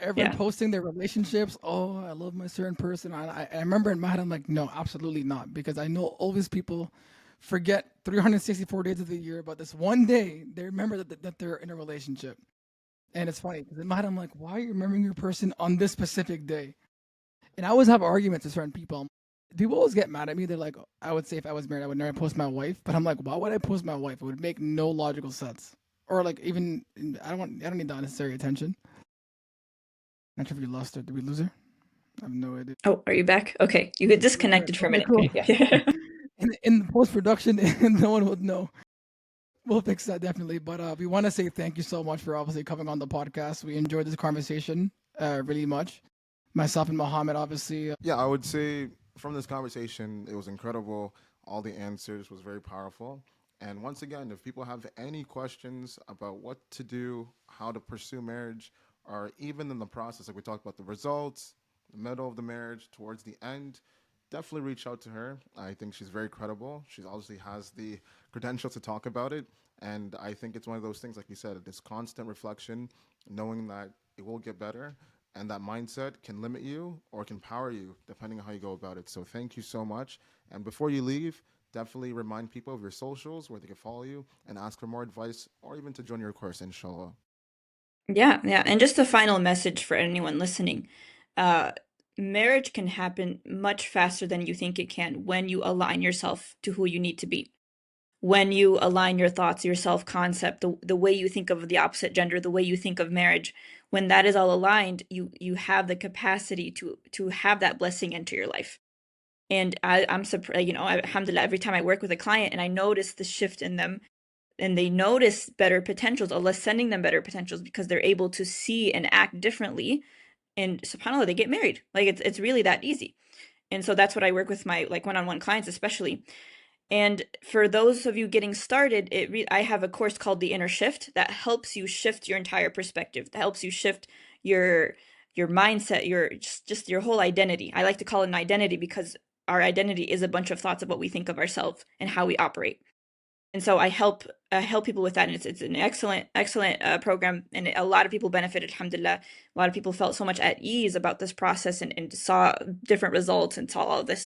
everyone Yeah. posting their relationships. Oh, I love my certain person. I remember in my head I'm like, no, absolutely not, because I know all these people forget 364 days of the year, but this one day they remember that they're in a relationship. And it's funny because in my head I'm like, why are you remembering your person on this specific day? And I always have arguments with certain people. People always get mad at me. They're like, I would say if I was married, I would never post my wife. But I'm like, why would I post my wife? It would make no logical sense. Or like even I don't need the unnecessary attention. Not sure if we lost her. Did we lose her? I have no idea. Oh, are you back? Okay, you get disconnected for a Okay, minute. cool. Okay, yeah. In the post production, no one would know. We'll fix that definitely. But we want to say thank you so much for obviously coming on the podcast. We enjoyed this conversation really much. Myself and Mohammed, obviously. Yeah, I would say from this conversation, it was incredible. All the answers was very powerful. And once again, if people have any questions about what to do, how to pursue marriage, or even in the process, like we talked about the results, the middle of the marriage, towards the end, definitely reach out to her. I think she's very credible. She obviously has the credentials to talk about it. And I think it's one of those things, like you said, this constant reflection, knowing that it will get better, and that mindset can limit you or can power you depending on how you go about it. So thank you so much. And before you leave, definitely remind people of your socials where they can follow you and ask for more advice or even to join your course, inshallah. Yeah, yeah. And just a final message for anyone listening. Uh, Marriage can happen much faster than you think it can when you align yourself to who you need to be. When you align your thoughts, your self-concept, the way you think of the opposite gender, the way you think of marriage, when that is all aligned, you have the capacity to have that blessing enter your life. And I'm surprised, alhamdulillah, every time I work with a client and I notice the shift in them and they notice better potentials, Allah's sending them better potentials because they're able to see and act differently. And subhanAllah, they get married. Like it's really that easy. And so that's what I work with my like one-on-one clients, especially. And for those of you getting started, I have a course called The Inner Shift that helps you shift your entire perspective. That helps you shift your your mindset, your just your whole identity. I like to call it an identity because our identity is a bunch of thoughts of what we think of ourselves and how we operate. And so I help people with that, and it's an excellent program, and a lot of people benefited. Alhamdulillah, a lot of people felt so much at ease about this process and saw different results and saw all of this.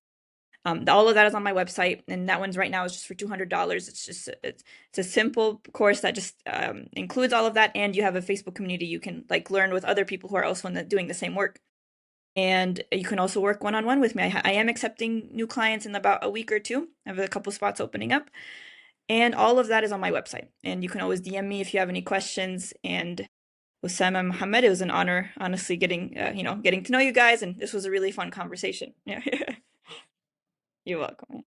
All of that is on my website, and that one's right now is just for $200. It's a simple course that just includes all of that, and you have a Facebook community. You can like learn with other people who are also doing the same work, and you can also work one-on-one with me. I am accepting new clients in about a week or two. I have a couple spots opening up, And all of that is on my website. And you can always DM me if you have any questions. And Osama Mohammed, it was an honor, honestly, getting to know you guys. And this was a really fun conversation. Yeah. You're welcome.